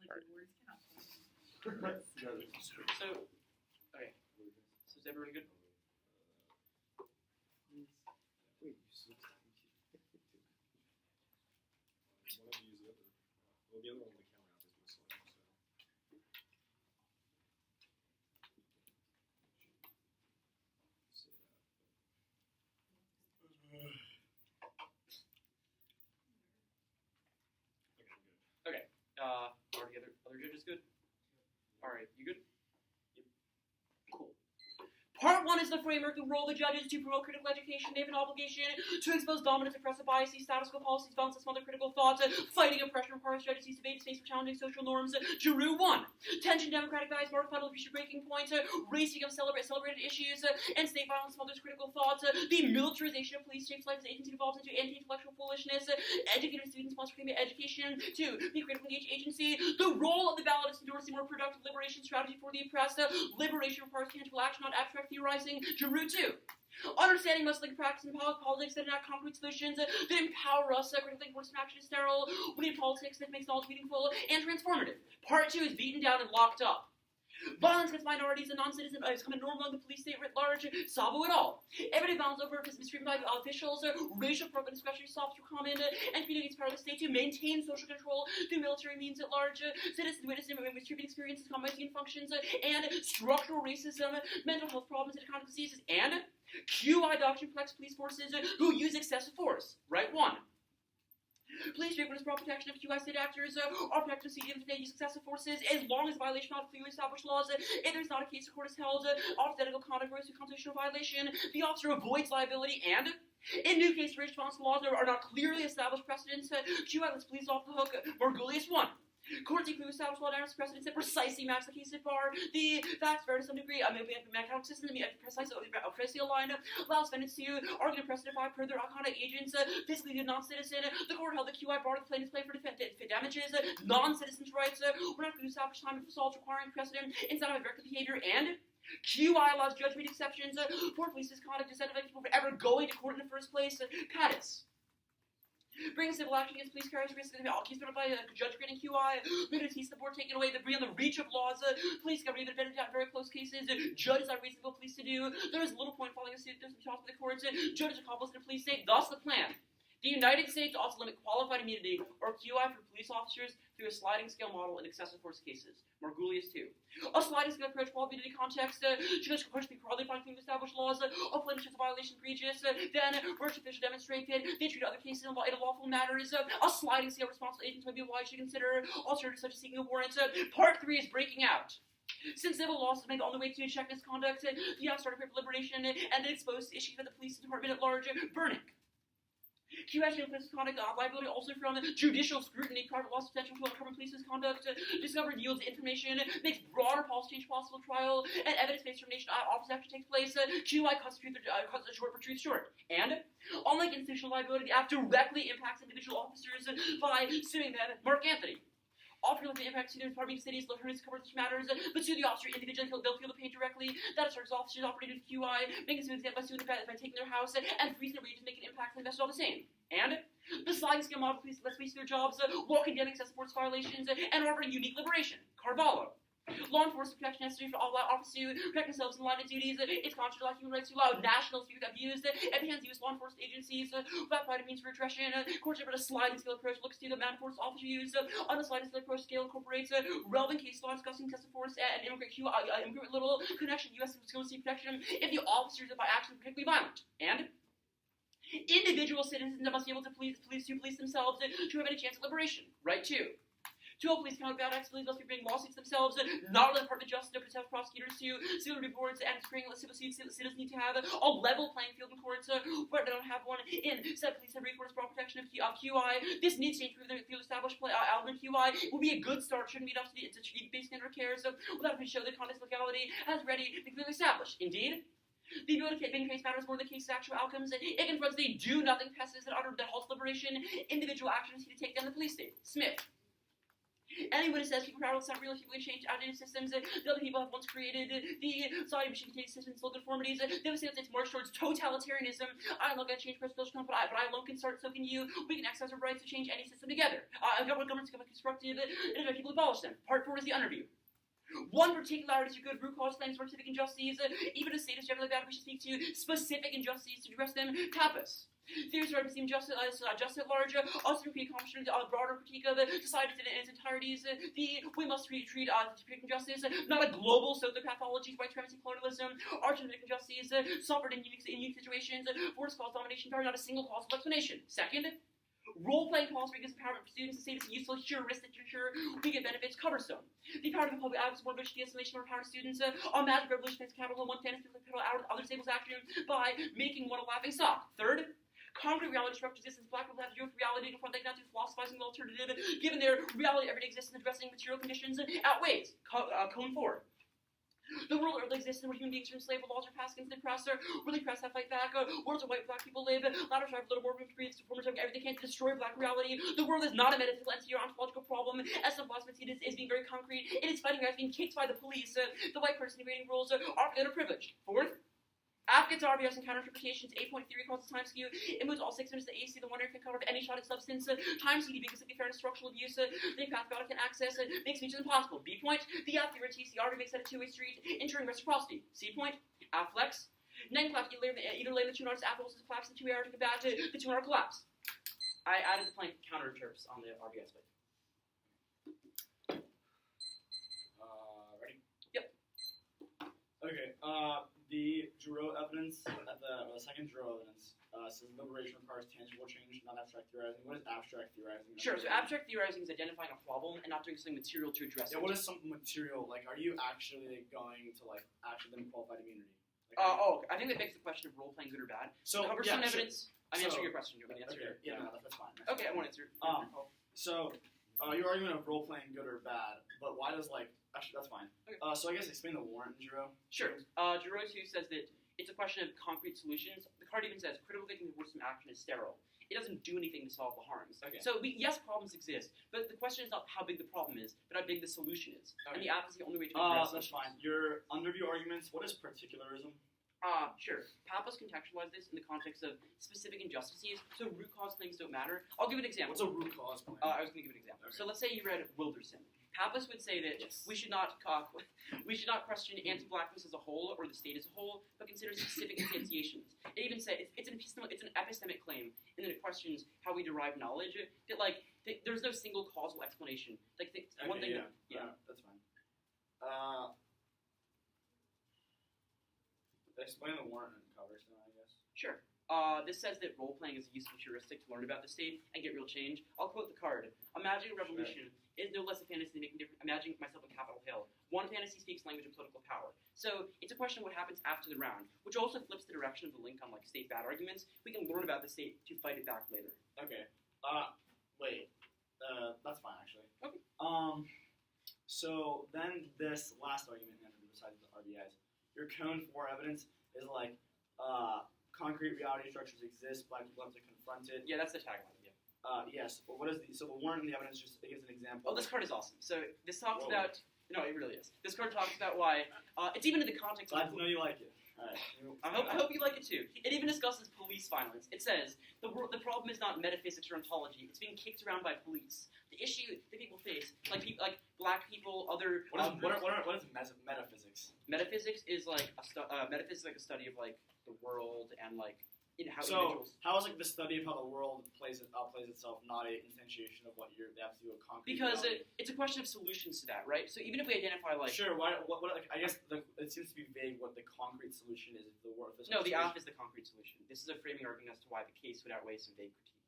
words cannot So, okay. So is everyone good? Wait, you switched. One of you use the other. Well, the other one, the camera app is going to slow down, so. Say that. Okay, I'm good. Are the other judges good? Alright, you good? Yep. Cool. Part 1 is the framework. The role of the judges to promote critical education. They have an obligation to expose dominant, oppressive biases, status quo policies, balance, and some other critical thoughts. Fighting oppression requires judges to debate space for challenging social norms. Giroux 1. Tension, democratic values, mark fundamental future breaking points. Race become celebrated issues. And state violence, some others critical thoughts. The militarization of police shapes life as agency devolves into anti-intellectual foolishness. Educated students must reclaim education. 2. Be critically engaged agency. The role of the ballot is to endorse a more productive liberation strategy for the oppressed. Liberation requires tangible action, not abstract theorizing. Giroux 2. Understanding must link practice and politics that enact concrete solutions that empower us. Critically important action is sterile. We need politics that makes knowledge meaningful and transformative. Part 2 is beaten down and locked up. Violence against minorities and non-citizens is becoming normal among the police state writ large. Sabo it all. Everyday violence over mistreatment by officials, racial program discretionary stops are common, and community is part of the state to maintain social control through military means at large. Citizens witnessing mistreatment experiences, compromising functions, and structural racism, mental health problems, and economic diseases, and QI doctrine flex police forces who use excessive force. Right 1. Police frequent broad protection of QI state actors are protected CDMs today use excessive forces as long as violation of clearly established laws. If there's not a case, the court is held identical conduct versus constitutional violation. The officer avoids liability and in new case response laws there are not clearly established precedents. QI lets police off the hook. Margulies 1. Courts include established law and precedents that precisely match the case at bar. The facts vary to some degree. Mechanical system, precisely aligned, allows defendants to argue precedent by per their conduct agents, physically the non-citizen. The court held the QI bar the plaintiff's claim for damages, non-citizens' rights, were not to establish time of assault requiring precedent instead of directed behavior, and QI allows judgment exceptions for police misconduct instead of people ever going to court in the first place. Pattis. Bring civil action against police carriers risk all case brought by a judge granting QI, limited piece of the board taken away, the beyond the reach of laws, police got even defended in very close cases, judges are reasonable police to do, there is little point following a suit, there's some shots by the courts, judges are complicit in police state, thus the plan. The United States also limit qualified immunity, or QI, for police officers through a sliding scale model in excessive force cases. Margulies 2. A sliding scale approach qualified immunity context, judges can push the broadly defined clearly established laws, apply the violation egregious, then virtue officials demonstrate that they treat other cases in lawful matters. A sliding scale responsible agents might be obliged to consider alternatives such as seeking a warrant. Part 3 is breaking out. Since civil laws have made the only way to check misconduct, the started for liberation and exposed issues by the police department at large, burning. QI misconduct liability also from judicial scrutiny, private law's potential to uncover police misconduct, discovered yields information, makes broader policy change possible trial, and evidence-based determination office action takes place. QI cuts short for truth short. And, unlike institutional liability, the act directly impacts individual officers by suing them. Mark Anthony. Often the impact to their department cities, attorneys cover such matters, but sue the officer individually, they'll feel the pain directly. That asserts officers operating with QI, making some example by suing them by taking their house, and freezing the region, making an impact on the investors all the same. And the sliding scale model police lets police do their jobs while condemning excessive force violations and offering unique liberation. Carvalho. Law enforcement protection necessary for all officers to protect themselves in the line of duties. It's contrary to human rights to allow nationals to be abused. Enhance use law enforcement agencies without providing means for redressal. Courts have a sliding scale approach looks to the man force officer use. On a sliding scale approach, scale incorporates relevant case law discussing excessive force and immigrant little connection to U.S. civil protection if the officers are by action particularly violent. And individual citizens must be able to police themselves to have any chance at liberation. Right 2. To help police counter bad acts, police must be bringing lawsuits themselves, not only the Department of Justice, but to have prosecutors to civil review boards and spring civil suits. Citizens need to have a level playing field in courts, but they don't have one. Instead, police have recourse for protection of QI. This needs to improve the established element QI. It will be a good start. Shouldn't be enough to treat basic standard of care, so without having to show the context legality as ready and clearly established. Indeed. The ability to make case matters more than the case's actual outcomes. It confronts the do-nothing pessimist that halts liberation. Individual actions need to take down the police state. Smith. Anyone who says people are not real, people can change outdated systems the other people have once created, the society machine contains systems full of deformities, they would say that it's march towards totalitarianism. I am not going to change personal but I alone can start, so can you. We can exercise our rights to change any system together. Governments can be constructive, and people abolish them. Part 4 is the interview. One particularity is your good root cause claims for specific injustices, even a state is generally bad, we should speak to specific injustices to address them. Tapas. Theories are perceived just at large, also pre-accomplishment, broader critique of society in its entirety. We must treat specific injustice, not a global sociopathology, white supremacy, colonialism, archetypic injustice, suffered in unique situations, forced cause domination, not a single causal explanation. Second, role-playing calls for empowerment for students to say this is useful, heuristic to ensure we get benefits. Coverstone. The power of the public acts, more rich de-escalation, more power to students. A magic revolution against capital, one fantasy capital out other stables action by making one a laughing stock. Third, concrete reality structures existence. Black people have to do with reality to confront. They cannot do philosophizing the alternative, given their reality everyday existence addressing material conditions outweighs. Cone 4. The world early exists where human beings are enslaved, laws are passed against the oppressor, really press that fight back, worlds where white black people live, ladders have a little more room to breathe, performers have everything can to destroy black reality. The world is not a metaphysical entity or ontological problem, as some philosophy is being very concrete, it is fighting as being kicked by the police, the white person invading rules are underprivileged. Fourth, Afghans RBS and counter-interpretations, 8.3 causes time skew. It moves all 6 minutes to AC, the wonder can cover any shot at substance. Time skew because of the fairness structural abuse. The pathologic can access makes speech impossible. B point, the after TCR makes that a two-way street, ensuring reciprocity. C point, afflex. Then collapse, either lay the two artists afflex collapse in 2 hours to combat the 2 hour collapse. I added the plain counter-terps on the RBS bit. Ready? Yep. Okay, the Giroux evidence, the second Giroux evidence, says deliberation requires tangible change, not abstract theorizing. What is abstract theorizing? Sure, so abstract theorizing is identifying a problem and not doing something material to address it. Yeah, what is some material? Like, are you actually going to, actually then qualified immunity? I think that begs the question of role-playing good or bad. So, cover some evidence. I'm answering your question. You're going to answer okay, it. no, that's fine. Okay, I won't answer. So, your argument of role-playing good or bad, but why does, actually, that's fine. Okay. So I guess explain the warrant, Giroux. Sure. Giroux 2 says that it's a question of concrete solutions. The card even says critical thinking before some action is sterile. It doesn't do anything to solve the harms. Okay. So, yes, problems exist, but the question is not how big the problem is, but how big the solution is. Okay. And the app is the only way to address it. That's fine. Your underview arguments, what is particularism? Sure. Pappas contextualize this in the context of specific injustices, so root cause claims don't matter. I'll give an example. What's a root cause claim? I was going to give an example. Okay. So let's say you read Wilderson. Pappas would say that we should not question anti-blackness as a whole or the state as a whole, but consider specific instantiations. It even says it's an epistemic claim, and then it questions how we derive knowledge. That there's no single causal explanation. One thing. Yeah, that's fine. Explain the warrant and covers now, I guess. Sure. This says that role-playing is a useful heuristic to learn about the state and get real change. I'll quote the card. Imagining a revolution is no less a fantasy than making different. Imagining myself on Capitol Hill. One fantasy speaks language of political power. So it's a question of what happens after the round, which also flips the direction of the link on state bad arguments. We can learn about the state to fight it back later. Okay. Wait. That's fine actually. Okay. So then this last argument, besides the RBIs, your cone for evidence is concrete reality structures exist, black people have to confront it. Yeah, that's the tagline. Yeah. Yes. But what is the warrant and the evidence just gives an example? Oh, this card is awesome. So this talks about. No, it really is. This card talks about why. It's even in the context. Glad to know you like it. All right. I hope you like it too. It even discusses police violence. It says the problem is not metaphysics or ontology. It's being kicked around by police. The issue that people face, like black people, other. What is metaphysics? Metaphysics is metaphysics is a study of the world and how individuals. How is the study of how the world plays itself not a instantiation of what they have to do with concrete? Because it's a question of solutions to that, right? So even if we identify sure, what I guess it seems to be vague what the concrete solution is. If the world. No, the app is the concrete solution. This is a framing argument as to why the case would outweigh some vague critique.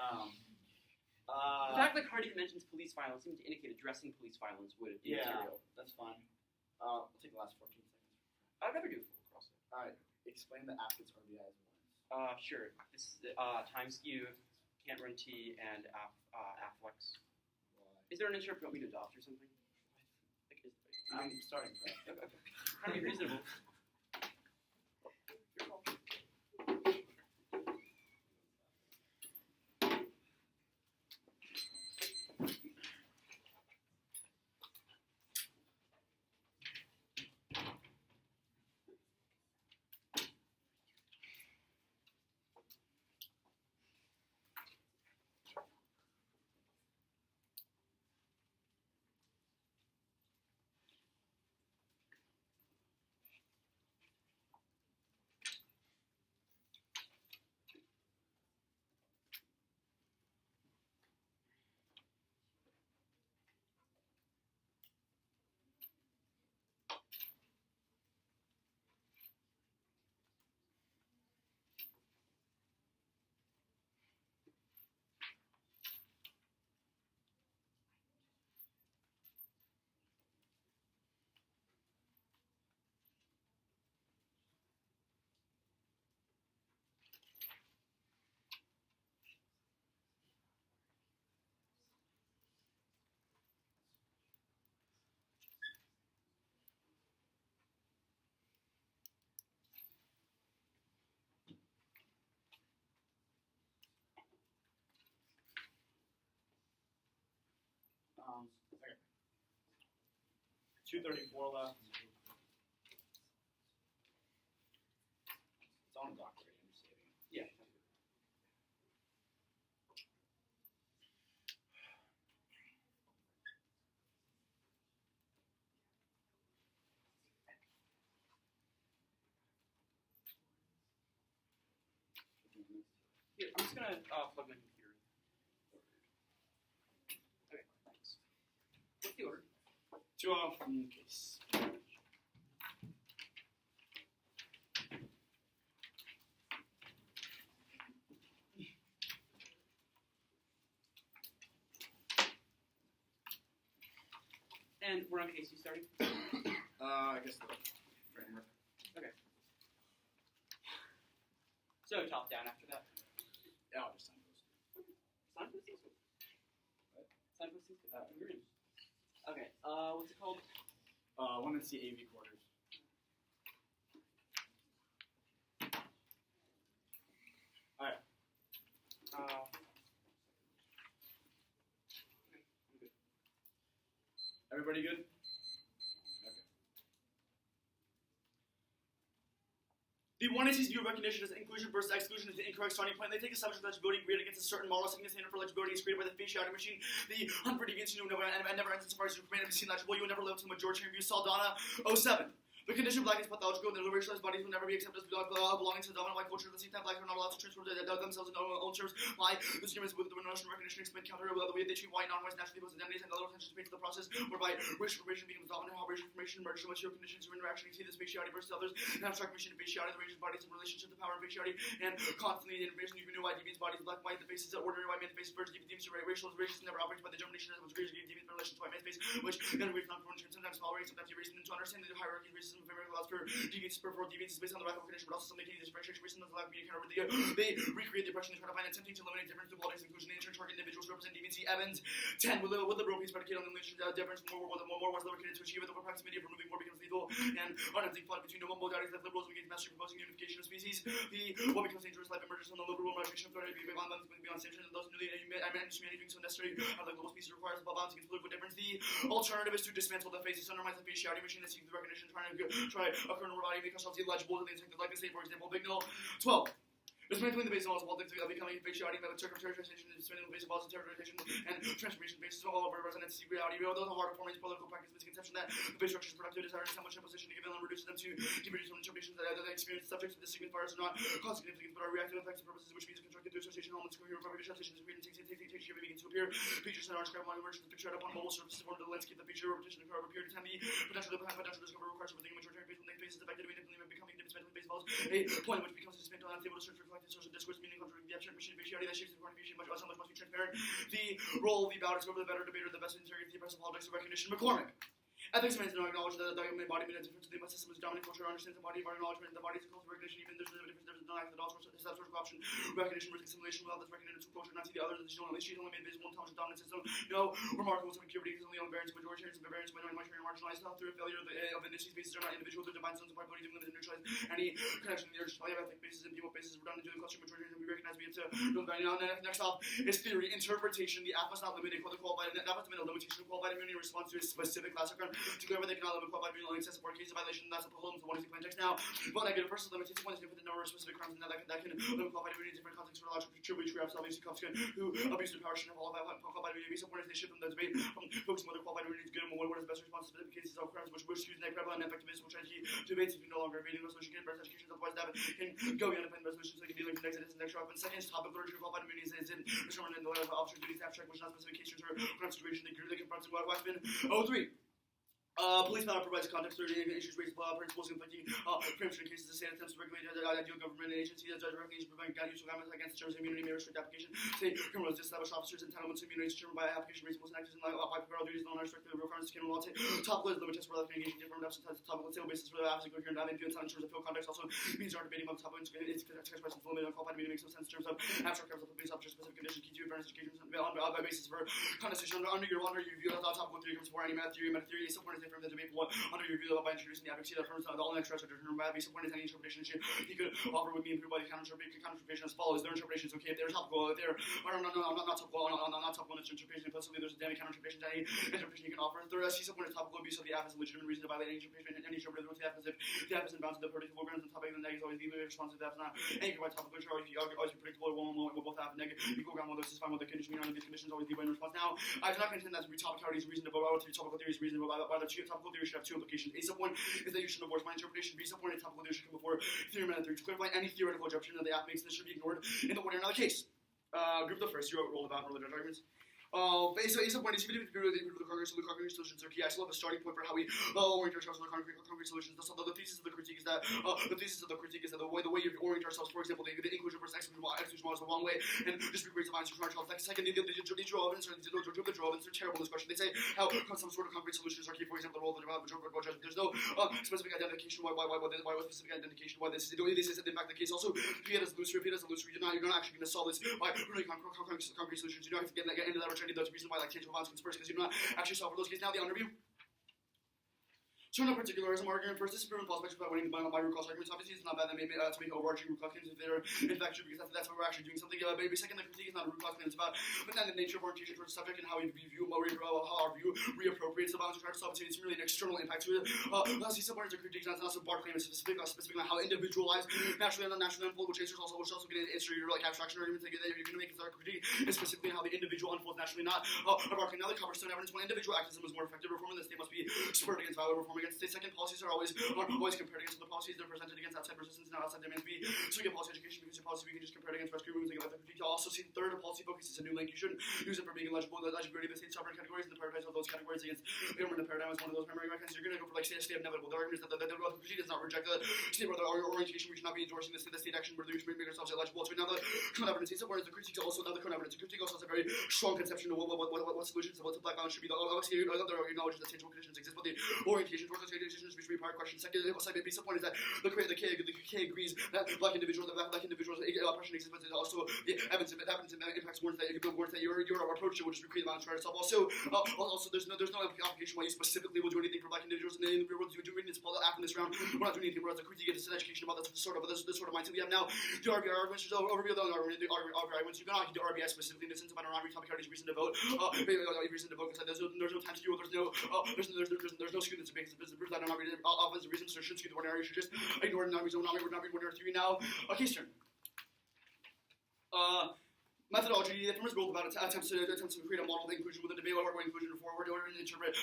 Okay. The fact that Cardi mentions police violence seems to indicate addressing police violence would be material. That's fine. I'll take the last 14 seconds. I'd never do a full cross. Alright, explain the applicant's RBI's warrants. Sure. This is time skew, can't run T, and afflex. Is there an interrupt you want me to adopt or something? I'm starting. Okay. Trying to be reasonable. bombs. 234 left. It's on dock already. I'm just saving. Yeah. Here, I'm just gonna plug my computer in. Okay, thanks. What's the order? 2 off in the case. And we're on case. You starting? I guess the framework. Okay. So top down after that. Yeah, I'll just sign those. Signpost is good. What? Signpost is good. Green. Okay. What's it called? One and see AV quarters. Alright. Okay. Everybody good? The one is view of recognition as inclusion versus exclusion is the incorrect starting point. They take assumptions that legibility graded against a certain model, setting a standard for legibility is created by the faciality machine. The hunt for deviance you never ends insofar as you remain to be seen legible. You will never live to the majority review. Saldana 07. The condition of black is pathological, and the racialized bodies will never be accepted as belonging to the dominant white culture. At the same time, blacks are not allowed to transform themselves in their own terms. Why? The disagreements with the notion of recognition explain counter the way they treat white, non-whites, naturally people's identities, and the little attention paid to the process whereby racial information becomes dominant, how racial information emerges from material conditions of interaction. You see this faciality versus others, and abstract machine of faciality, the range of bodies in relationship to power and faciality, and constantly the information you new white deviants bodies, black, white, the faces of ordinary white man face versus deviants racial never operates by the germination of deviants in relation to white man's face, which then race non-conformation, sometimes small race, sometimes erasing to understand the hierarchy of racism favor allows for deviance is based on the lack of recognition, but also some making differentiation based on the lack of being over they recreate the oppression they try to find, attempting to eliminate difference through qualities inclusion in target individuals represent deviancy. Evans 10 with liberal peace predicated on the elimination of difference more was lubricated to achieve it. The proximity of removing more becomes lethal, and unending plot between no modalities that liberals against mastery proposing unification of species. The what becomes dangerous life emerges from the liberal motivation of authority beyond sanction, and those newly humanity doing so necessary out of the global species requires the balance against political difference. The alternative is to dismantle the faces, undermines the faciality machine that seeks the recognition, try a kernel body make ourselves illegible, and things like this. For example, Big Null 12. Dismantling the base laws, becoming a faciality by the circumterrorization, dismantling the base laws, terrorization, and transformation basis of all of our representative reality. Although the hard performance political practice misconception that the base structure is productive, desire so much imposition to give and reduces them to deviations from interpretations that they experience subjects to the signifiers are not cause significance but are reactive effects and purposes, which means constructed through association, elements, coherent, propagation, association, takes shape, begins to appear. Features that are inscribed on emergence, the picture upon mobile surfaces form the landscape, the feature repetition of appear to time the potential to discover requires everything majority based on the faces affected, becoming dismantling base laws, a point which becomes dismantled and unable to search for collective social discourse, meaning contrary the abstract machine faciality that shapes the quantification much must be transparent. The role of the ballot is over the better debater, the best interrogator, the oppressive politics of recognition. McCormick. Ethics means no acknowledge that the embodiment is different to the system is dominant culture, understands the body of our acknowledgement, the body is a cult of recognition, even there's no difference, there's no lack of the also is that sort of option. Recognition versus assimilation, without this recognition to culture, not see the other, she's only made visible intelligent dominant system. No remarkable some purity is only on variance, majoritarians and variance, minority marginalized, not through a failure of industry spaces are not individual, their divine sons of ability to limit and neutralize any connection to the urge to ethnic bases and people bases redundant to the cluster majority and we recognize we have to know the value. Now, next off is theory, interpretation. The app must not limit a qualified, that must limit a limitation of qualified immunity in response to a specific class of crime. To clarify, they cannot limit qualified immunity only excessive or case of violation. That's the problem. The one is the plain text. Now, but negative versus limitation one is different than number of specific crimes, and that can limit qualified immunity in different contexts for logical true traps, obviously Kafka, who abuse their power should have qualified immunity. So point is they shift from the debate from focusing whether qualified immunity is good and what is the best response to specific cases of crimes which use prevalent and effective physical strategy to debates if you no longer evading resolution can press education, otherwise that can go beyond independent resolutions so they can be linked to next and next and second topic literature qualified immunity is in determined in the letter of officer duties abstract which not specific cases or crime situation they confront Weapon 03. Police power provides context for issues raised by principles inflicting preemption in cases the state attempts to regulate ideal government agency that judge recognition prevent gun use of violence against terms of immunity may restrict application. State criminals establish officers entitlements to immunity determined by application reasonable and actors in by federal duties non restricted requirements to law. Top list limit tests for can engage in different substances topical sale basis for the absent coherent having in terms of field context also means are debating about topic it's expressions limit on qualified immunity makes no sense in terms of abstract terms of police officer specific condition key to advanced education by basis for conversation under your view of topical theory comes for any math theory support is different than debate for under your view by introducing the advocacy that affirms the all next rest are determined by basic point is any interpretation he could offer would be improved by the counter-interpretation as follows. Their interpretation is okay if they're topical, if they're not topical, not topical interpretation, possibly there's damning counter-interpretation to any interpretation you can offer. Third, see subpoint is topical abuse of the app as a legitimate reason to violate any interpretation and any interpretive of the app as if the app isn't bound to the predictable grounds and topic, then neg is always the response to the app is not anchored by topical control. Always be predictable, one will both have neg equal ground, whether this is fine with the condition mean on these conditions always be in response. Now, I do not contend that topicality is reasonable, or topical theory is reasonable, either topical theory should have two implications. A subpoint is that you should avoid my interpretation. B subpoint is topical theory should come before theory method 3. To clarify any theoretical objection that the app makes, this should be ignored in the order. Another case. Group the first, you roll about religious arguments. So a subpoint is even if you agree with the concrete solutions are key. I still have a starting point for how we orient ourselves on the concrete solutions. So the thesis of the critique is that the way you orient ourselves, for example, the inclusion versus exclusion model is the wrong way, and just be great to find ourselves. Second, the draw evidence are terrible in this question. They say how some sort of concrete solutions are key. For example, the role of the judgment. There's no specific identification why specific identification why this is in fact the case. Also, repeat as illusory, you're not actually going to solve this by really concrete solutions. You don't have to get into that. I need those reasons why like tangible violence conspiracy because you do not actually solve for those cases. Now the underview. Turn up particularism argument first. This is proven false by winning by root cause arguments. Obviously, it's not bad that to make overarching root cause claims if they're in fact true because that's what we're actually doing something. Maybe second, the critique is not a root cause claim. It's about but then the nature of orientation towards the subject and how we view how our view reappropriates the violence we try to solve. It's really an external impact to it. Lastly, subordinates are critiques, not a bar claim. It's specific on how individualized naturally and unnaturally unfold, which also get into answer your like abstraction arguments that you're going to make as our critique, and specifically how the individual unfolds naturally, not a bar claim. Now the copperstone evidence when individual activism is more effective reform, the state must be spurred against violent reform against state. Second, policies are always compared against other policies. They're presented against outside resistance, not outside demands. B, so you get policy education because your policy we can just compare it against rescue rooms and get the critique. Also, see the third, a policy focus is a new link. You shouldn't use it for being illegible. The legibility of the state sovereign categories and the prioritize of those categories against the paradigm is one of those memory mechanisms. You're going to go for like state inevitable. The argument is that the critique does not reject the state or the orientation. We should not be endorsing the state action where we should make ourselves illegible. So now the current evidence is the critique also now the current evidence. The critique also has a very strong conception of what solutions what the black balance should be. The other acknowledges that tangible conditions exist, but the orientation towards those conditions which require question. Second, the point is that the K agrees that black individuals oppression exists, but also the evidence impacts warrants that your approach will just recreate the violence for itself. Also, there's no application why you specifically will do anything for black individuals in the real world. You do anything after this round. We're not doing anything. We're the critique gets an education about this sort of mindset we have now. The RBI arguments is overview the RBI arguments. You can argue the RBI specifically in the sense of an Ari Topicality's reason to vote. Reason to vote because there's no time to do it. There's no students to make this business. I don't know offensive reasons, so shouldn't skew the ordinary. You should just ignore the non-reason, not read ordinary theory. Now, case turn. Methodology. The first goal about attempts to create a model of inclusion with a debate or inclusion forward or interpret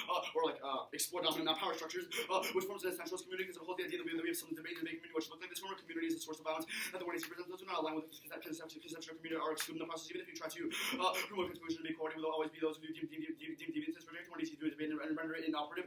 explore dominant power structures, which forms an essentialist community because of the whole idea that we have some debate in the community which look like this form of community is a source of violence that the one is presents do not align with the conception of community are excluded in the process. Even if you try to promote conclusion and equality, will always be those who deem deviances reject one to debate and render it inoperative.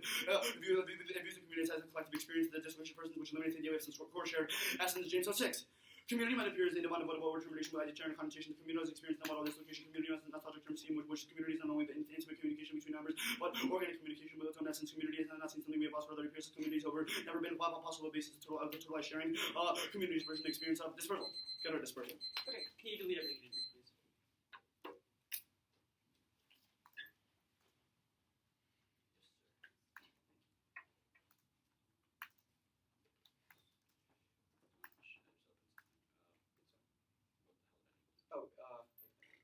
Views of communities as a collective experience the dissolution persons which eliminates the idea of some core shared essence. James 06. Community might appear as indivisible determination by determined connotation. The community has experienced the model of dislocation. Community is not subject term scheme, which community is not only the intimate communication between members, but organic communication with its own essence. Community is not seen something we have lost for other peers. Community has never been a possible basis of the totalized sharing. Community's version experience of dispersal. Get our dispersal. Okay, can you delete everything, please?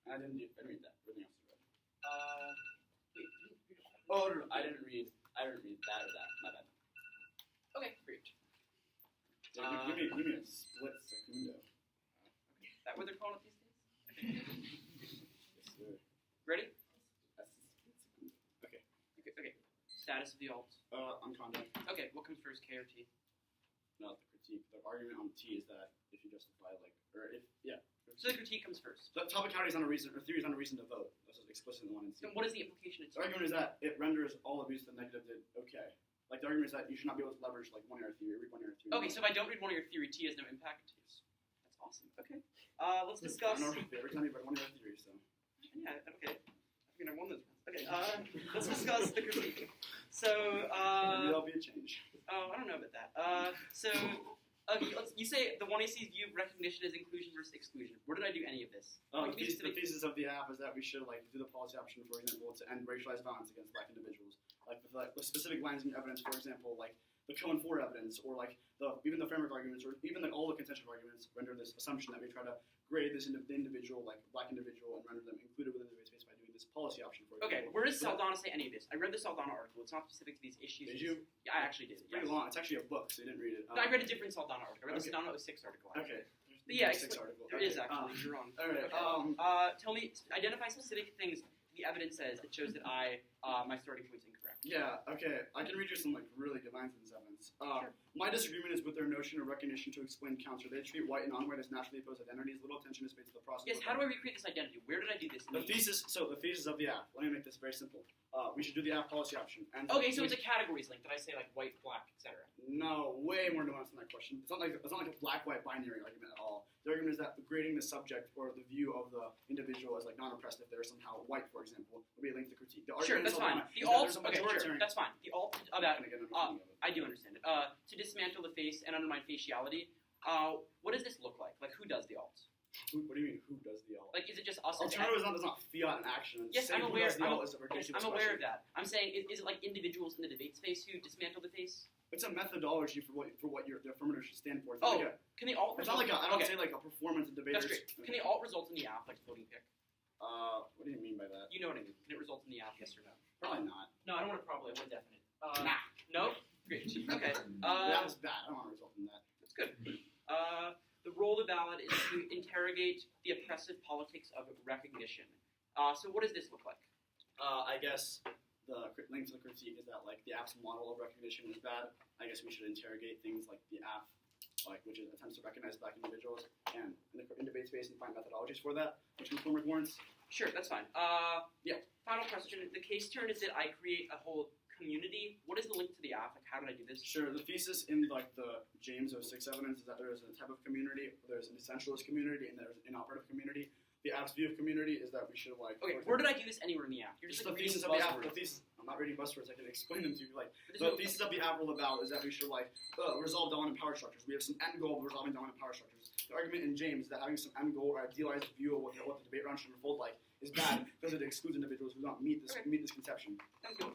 I didn't read that. Everything else is read. Wait. Oh no, I didn't read that or that. My bad. Okay, great. Yeah, give me a split secundo. Is that what they're calling it these days? Yes, sir. Ready? That's a split secundo. Okay. Status of the alt. On conduct. Okay, what comes first, K or T? Not the critique. The argument on T is that if you justify So the critique comes first. So topicality is not a reason, or theory is not a reason to vote. This is explicit in the one in C. And what is the implication of The argument is that it renders all abuse to the negative to okay. Like the argument is that you should not be able to leverage like one error theory, read one error theory. Okay, so if I don't read one of your theory, T has no impact. That's awesome. Okay. Let's discuss. Every time you read one error theory, so. Yeah. Okay. I mean, I won those rounds. Okay. Let's discuss the critique. So. Maybe that'll be a change. Oh, I don't know about that. You say the 1AC view of recognition is inclusion versus exclusion. Where did I do any of this? The thesis of the app is that we should do the policy option, for example, to end racialized violence against black individuals. With specific lines in evidence, for example, the Cohen 4 evidence, or even the framework arguments, or even all the contention arguments render this assumption that we try to grade this individual, black individual, and render them included within the space by doing this policy option for Okay, example. where does So that- Saldana say any of this? I read the Saldana article. It's not specific to these issues. Did you? Yeah, I actually did. It's pretty Yes. long. It's actually a book, so you didn't read it. No, I read a different Saldana article. I read the Okay. Saldana 06 article. Actually. Okay. But yeah, Six article. there Okay. is actually. You're wrong. All right. Okay. Tell me, identify specific things the evidence says that shows that my starting point's incorrect. Yeah, okay. I can read you some like really good lines in this evidence. Sure. My disagreement is with their notion of recognition to explain counter. They treat white and non-white as naturally opposed identities. Little attention is paid to the process. Yes, how do I recreate this identity? Where did I do this? The thesis of the app. Let me make this very simple. We should do the app policy option. And Okay, so it's a categories link. Did I say like white, black, etc.? No, way more nuanced than that question. It's not like a black-white binary argument at all. The argument is that grading the subject or the view of the individual as like non-oppressed if they're somehow white, for example, would be a link to critique. The Sure, argument that's is fine. Saldana The is that alt, there's a okay, sure, majoritarian- that's fine. The alt I'm about gonna get an understanding of it. I do understand it. To dismantle the face and undermine faciality. What does this look like? Like, who does the alt? What do you mean? Who does the alt? Like, is it just us? Alternative is not fiat in action. Yes, Saying I'm who aware. does the alt is a Yes, ridiculous I'm aware question. of that. I'm saying, is it like individuals in the debate space who dismantle the face? It's a methodology for what the affirmative should stand for. It's Oh, not like can the alt? it's not like I don't okay, say like a performance in debaters. that's great. Can the alt result in the app, like voting pick? What do you mean by that? You know what I mean. Can it result in the app? Yes or no? Probably not. No, I don't want to probably. I want definite. Nah. No. Great. Okay. That was bad. I don't want to result in that. That's good. The role of the ballot is to interrogate the oppressive politics of recognition. So what does this look like? I guess the link to the critique is that like the app's model of recognition is bad. I guess we should interrogate things like the app, which is attempts to recognize black individuals, and in debate space and find methodologies for that, which McCormick warrants. Sure, that's fine. Yeah. Final question. The case turn is that I create a whole community. What is the link to the app? Like, how did I do this? Sure. The thesis in like the James 06 evidence is that there is a type of community. There's an essentialist community and there's an inoperative community. The app's view of community is that we should like. Okay, where did I do this anywhere in the app? You're just the like thesis reading of the app. buzzwords. The thesis. I'm not reading buzzwords. I can explain them to you. Like But the there's no- thesis of the app rule about is that we should like resolve dominant power structures. We have some end goal of resolving dominant power structures. The argument in James is that having some end goal or idealized view of what the debate round should unfold like is bad because it excludes individuals who don't meet this conception. Thank you.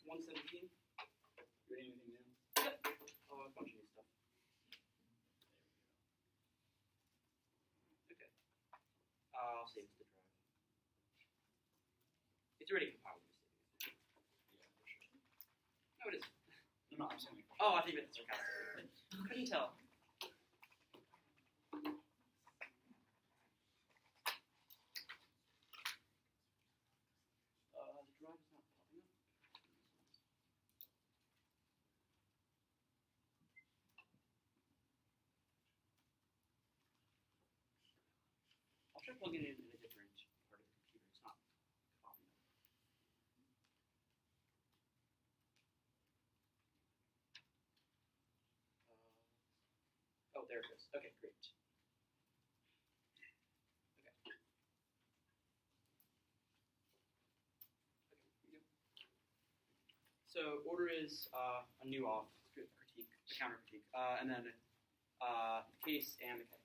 117. You ready anything new? Yep. Oh, a bunch of new stuff. Okay. I'll save it to drive. It's already compiled. Yeah, for sure. No, it is. No, I'm saying like. Oh, I think it's sarcastic. Couldn't tell. The drive is not popping up. I'll try plugging it in a different part of the computer. It's not popping up. Oh, there it goes. Okay, great. Okay. Here we go. So order is a new off, critique, a counter critique, and then case and the K.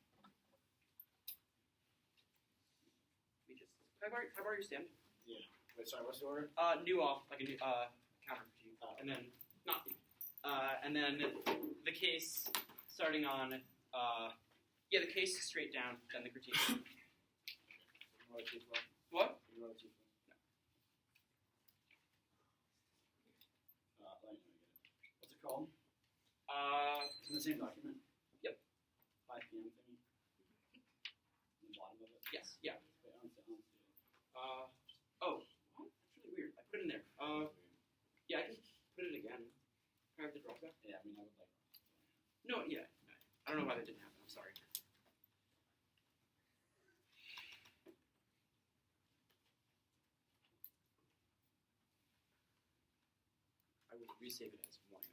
Let me just. Can I borrow your stand? Yeah. Wait, sorry. What's the order? New off, like a new counter critique, and then not and then the case starting on yeah, the case straight down, then the critique. What? No. Let me know when you get it. What's it called? It's in the same document. Yep. 5 p.m. thingy. On the bottom of it. Yes. Yeah. Wait, I don't see it. Oh. What? That's really weird. I put it in there. Yeah, I can put it again. Can I have the drop back? Yeah, I mean, I would like. No. Yeah. I don't know why that didn't happen. I'm sorry. I will resave it as one off.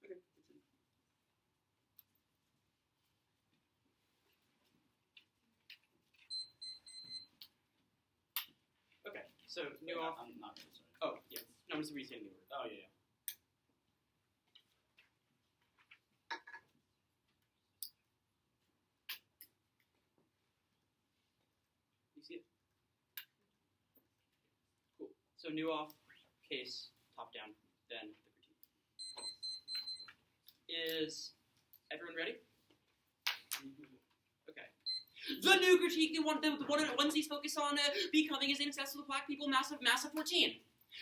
Okay, it's in. Okay, so new off. I'm not really sorry. Oh, yes. No, I'm just resaving the order. Oh, yeah. You see it? Cool. So new off, case, top down, then the critique. Is everyone ready? Okay. The new critique, the one Wednesday's focus on becoming as inaccessible to black people, massive 14.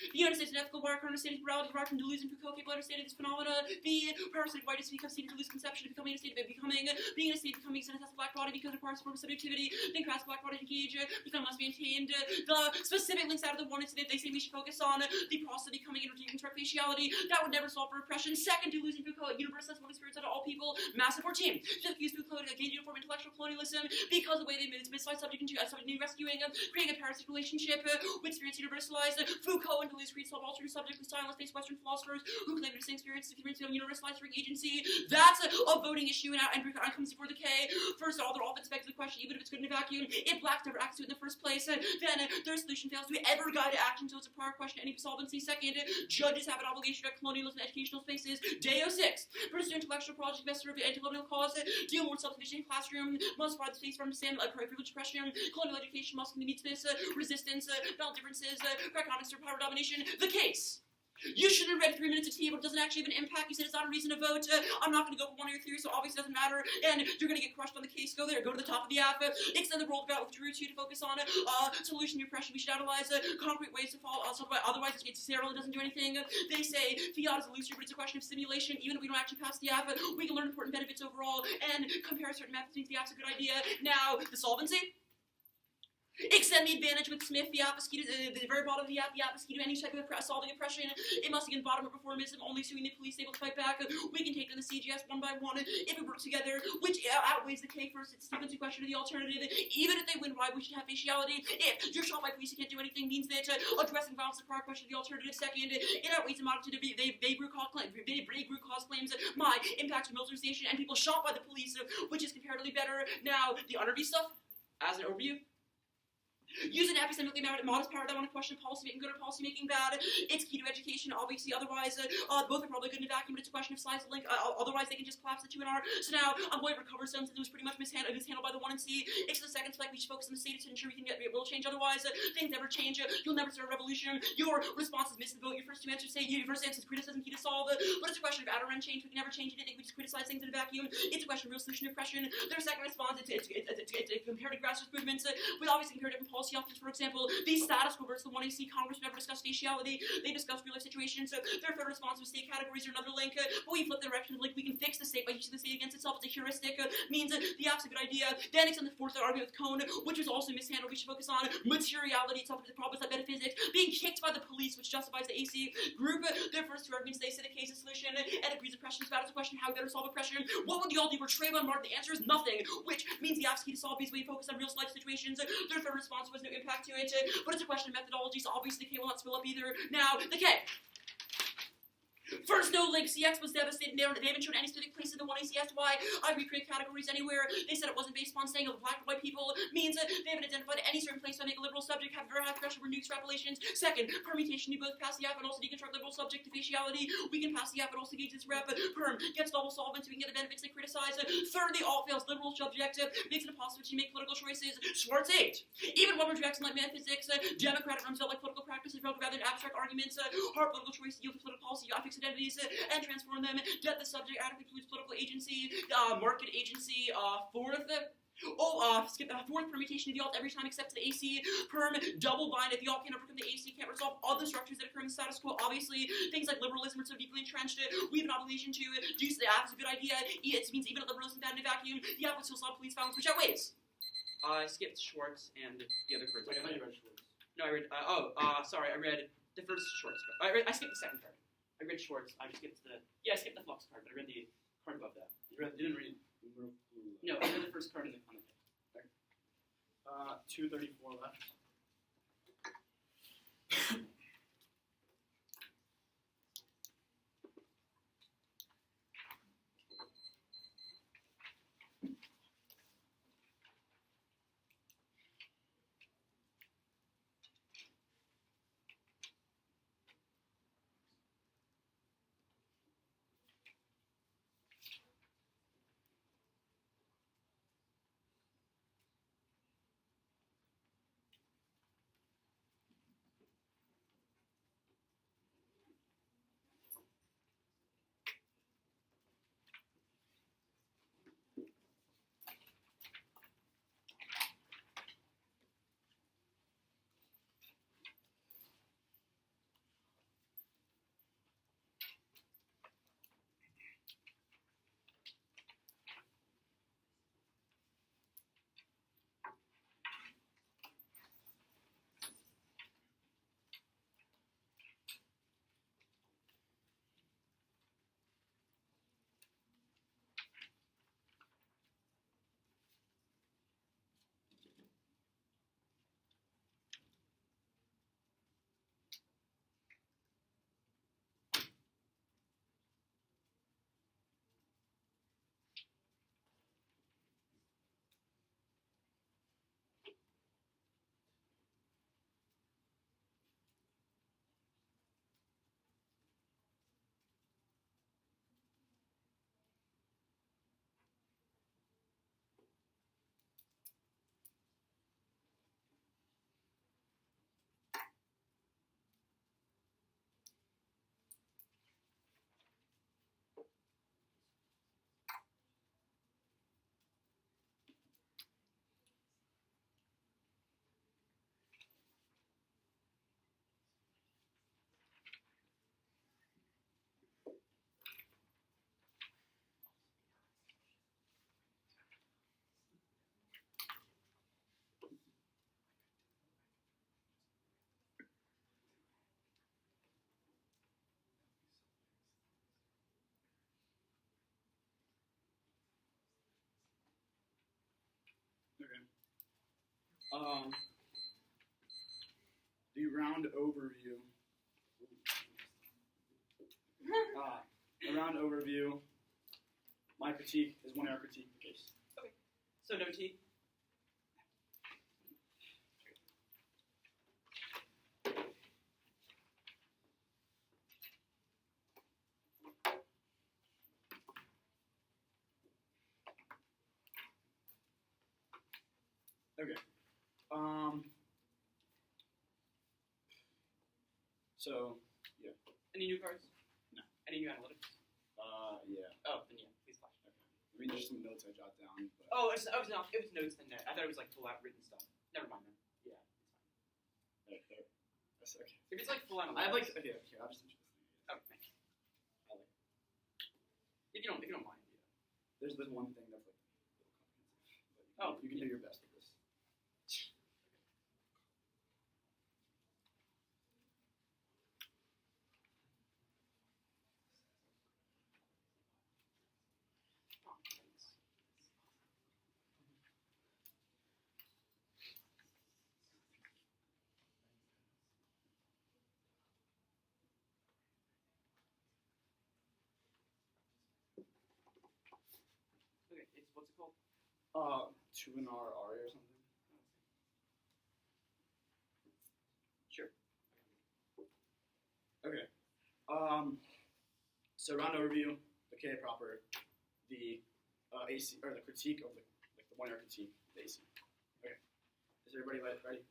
The United States unethical bar, current state of morality, derived from delusion, Foucault capable understanding this phenomena. The parasitic whiteness becomes state of delusion conception, becoming in a state of becoming, being in a state of becoming an inaccessible black body because it requires a form of subjectivity, then crass black body engage, become must be maintained. The specific links out of the one incident, they say we should focus on the process of becoming and redeeming faciality. That would never solve for repression. Second, delusion Foucault, universal one experience out of all people, massive 14. Fifth, use Foucault to gain uniform intellectual colonialism because the way they misfight subject into subject new rescuing, creating a parasitic relationship with experience universalized. Foucault and Deleuze create self-altering subject with stylist-based Western philosophers who claim to the same experience of universalized agency. That's a voting issue and outcomes before the K. First of all, they're often begs the question, even if it's good in a vacuum, if blacks never act to it in the first place, then their solution fails to ever guide action, so it's a prior question any solvency. Second, judges have an obligation to colonialism in educational spaces. Deo 6, pursue intellectual project investor of the anti-colonial cause, deal more self-sufficient classroom, must provide the space for understanding privilege oppression, colonial education must meet this, resistance, valid differences, economics or power domination. The case. You shouldn't have read 3 minutes of tea, but it doesn't actually have an impact. You said it's not a reason to vote. I'm not going to go for one of your theories, so obviously it doesn't matter. And you're going to get crushed on the case. Go there. Go to the top of the app. Extend the role of with Drew to focus on solution to oppression. We should analyze concrete ways to follow. Otherwise, it's sterile. It doesn't do anything. They say fiat is illusory, but it's a question of simulation. Even if we don't actually pass the app, we can learn important benefits overall and compare certain methods. Means the app's a good idea. Now, the solvency. Extend the advantage with Smith, the mosquito, the very bottom of the app mosquito, any type of solving oppression. It must again bottom up reformism, only suing the police able to fight back. We can take them to CGS one by one if we work together, which outweighs the K first. It's Stephen's question of the alternative. Even if they win, why we should have faciality. If you're shot by police, you can't do anything, means that addressing violence is the prior question of the alternative. Second, it outweighs the model to be vague root cause claims. My impact of militarization and people shot by the police, which is comparatively better. Now, the underbee stuff, as an overview. Use an epistemically modest paradigm on a question of policymaking good or policymaking bad. It's key to education, obviously. Otherwise, both are probably good in a vacuum, but it's a question of size of link. Otherwise, they can just collapse the two in R. So now, I'm going to recover some since it was pretty much mishandled by the 1 and C. It's the second spec. We should focus on the state to ensure we can get real change. Otherwise, things never change. You'll never start a revolution. Your responses miss the vote. Your first two answers say your first answer is criticism, key to solve. But it's a question of outer end change. We can never change anything. We just criticize things in a vacuum. It's a question of real solution to oppression. Their second response, it's compared to grassroots movements, with obviously compared different policy options. For example, the status quo versus the 1AC Congress never discussed faciality. They discussed real life situations. Their third response was state categories are another link. But we flip the direction of the link. We can fix the state by using the state against itself. It's a heuristic. Means the app's a good idea. Then it's on the fourth argument with Cone, which was also mishandled. We should focus on materiality itself. The problem is that metaphysics being kicked by the police, which justifies the AC group. Their first two arguments, they say the case is solution and agrees oppression is bad. It's a question how we better solve oppression. What would y'all do for Trayvon Martin? The answer is nothing, which means the app's key to solve these. We focus on real life situations. Their third response was no impact to it, but it's a question of methodology, so obviously the K will not spill up either. Now, the K. First, no link. CX was devastated. They haven't shown any specific place in the 1AC as to why I recreate categories anywhere. They said it wasn't based upon saying of black or white people. Means they haven't identified any certain place to make a liberal subject have very high pressure for new extrapolations. Second, permutation. You both pass the app and also deconstruct liberal subject to faciality. We can pass the app and also gauge this rep. Perm gets double solvent so we can get the benefits they criticize. Third, the all fails. Liberal subject makes it impossible to make political choices. Schwartz 8. Even one rejects like metaphysics. Democratic runs out like political practices rather than abstract arguments. Hard political choice yield to political policy. Affix identities and transform them. Get the subject adequately includes political agency, market agency. Fourth, fourth permutation of the alt every time except to the AC. Perm double bind if the alt can't overcome the AC, can't resolve all the structures that occur in the status quo. Obviously, things like liberalism are so deeply entrenched. We have an obligation to do so. The app is a good idea. It means even if liberalism bad in a vacuum, the app would still solve police violence, which outweighs. I skipped Schwartz and the other cards. Wait, I thought you read Schwartz. No, I read. Sorry, I read the first Schwartz card. I skipped the second card. I read Schwartz. I just skipped I skipped the Flux card, but I read the card above that. You didn't read. No, I read the first card on the page. 234 left. The round overview. A round overview. My critique is one hour critique of the case. Okay. So no T. So, yeah. Any new cards? No. Any new analytics? Yeah. Oh, then yeah, please flash. Okay. I mean, there's some notes I jot down. But... Oh, it was notes than that. I thought it was like full out written stuff. Never mind then. Yeah, it's fine. Okay. That's okay. If it's like full out, I have like, okay, I'll just send you this thing. Oh, thanks. I like it. If you don't mind. Yeah. There's one thing that's like a little comprehensive. But you can do your best with this. Oh, thanks. Okay, what's it called? 2 R or something. Sure. Okay. So round overview, the K proper, the AC or the critique of the 1 hour critique, the AC. Okay. Is everybody ready?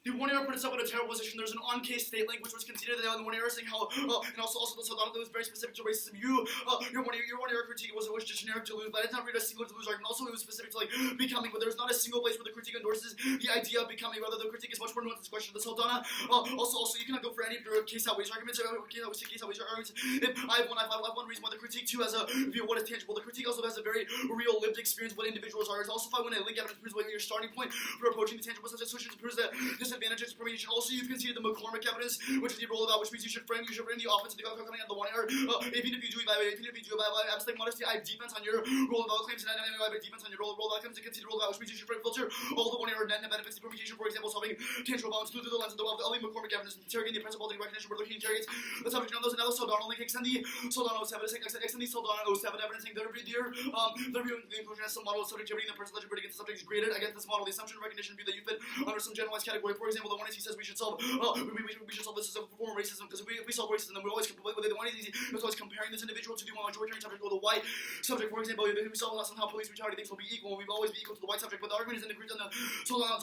The 1 hour put itself in a terrible position. There's an on-case state link which was conceded the 1 hour saying how, and also that was very specific to racism. Your 1 hour critique was just generic to lose, but I did not read a single to lose argument. Also, it was specific to like becoming, but there's not a single place where the critique endorses the idea of becoming. Rather, the critique is much more nuanced. This question of the Saldana. Also, you cannot go for any of your case outweighs arguments. Case outweighs arguments. If I have one reason why the critique too has a view of what is tangible. The critique also has a very real lived experience of what individuals are. It's also if I want to link evidence proves what your starting point for approaching the tangible such solutions proves that disadvantages permeation. Also, you've conceded the McCormick evidence, which is the role of that, which means you should frame the offense of the coming out of the 1 hour. Even if you do evaluate, abstract modesty, I have defense on your role of claims, and I have defense on your role of claims to concede the role of that, which means you should frame filter all the 1 hour net benefits of permutation. For example, solving tangible balance through the lens of the McCormick evidence, interrogating the principle of recognition where looking interrogates the subject of those and those Soldano link extend the Soldano 07 evidencing their view the inclusion as some model of subjectivity in the person's legibility against the subject is graded against this model. The assumption of recognition view that you fit under some generalized category. For example, the one is he says we should solve we should solve this as a form of racism because if we solve racism then we always the one is easy is always comparing this individual to the majoritarian subject or the white subject. For example, if we solve somehow police brutality things will be equal, we will always be equal to the white subject. But the argument is in the Soldano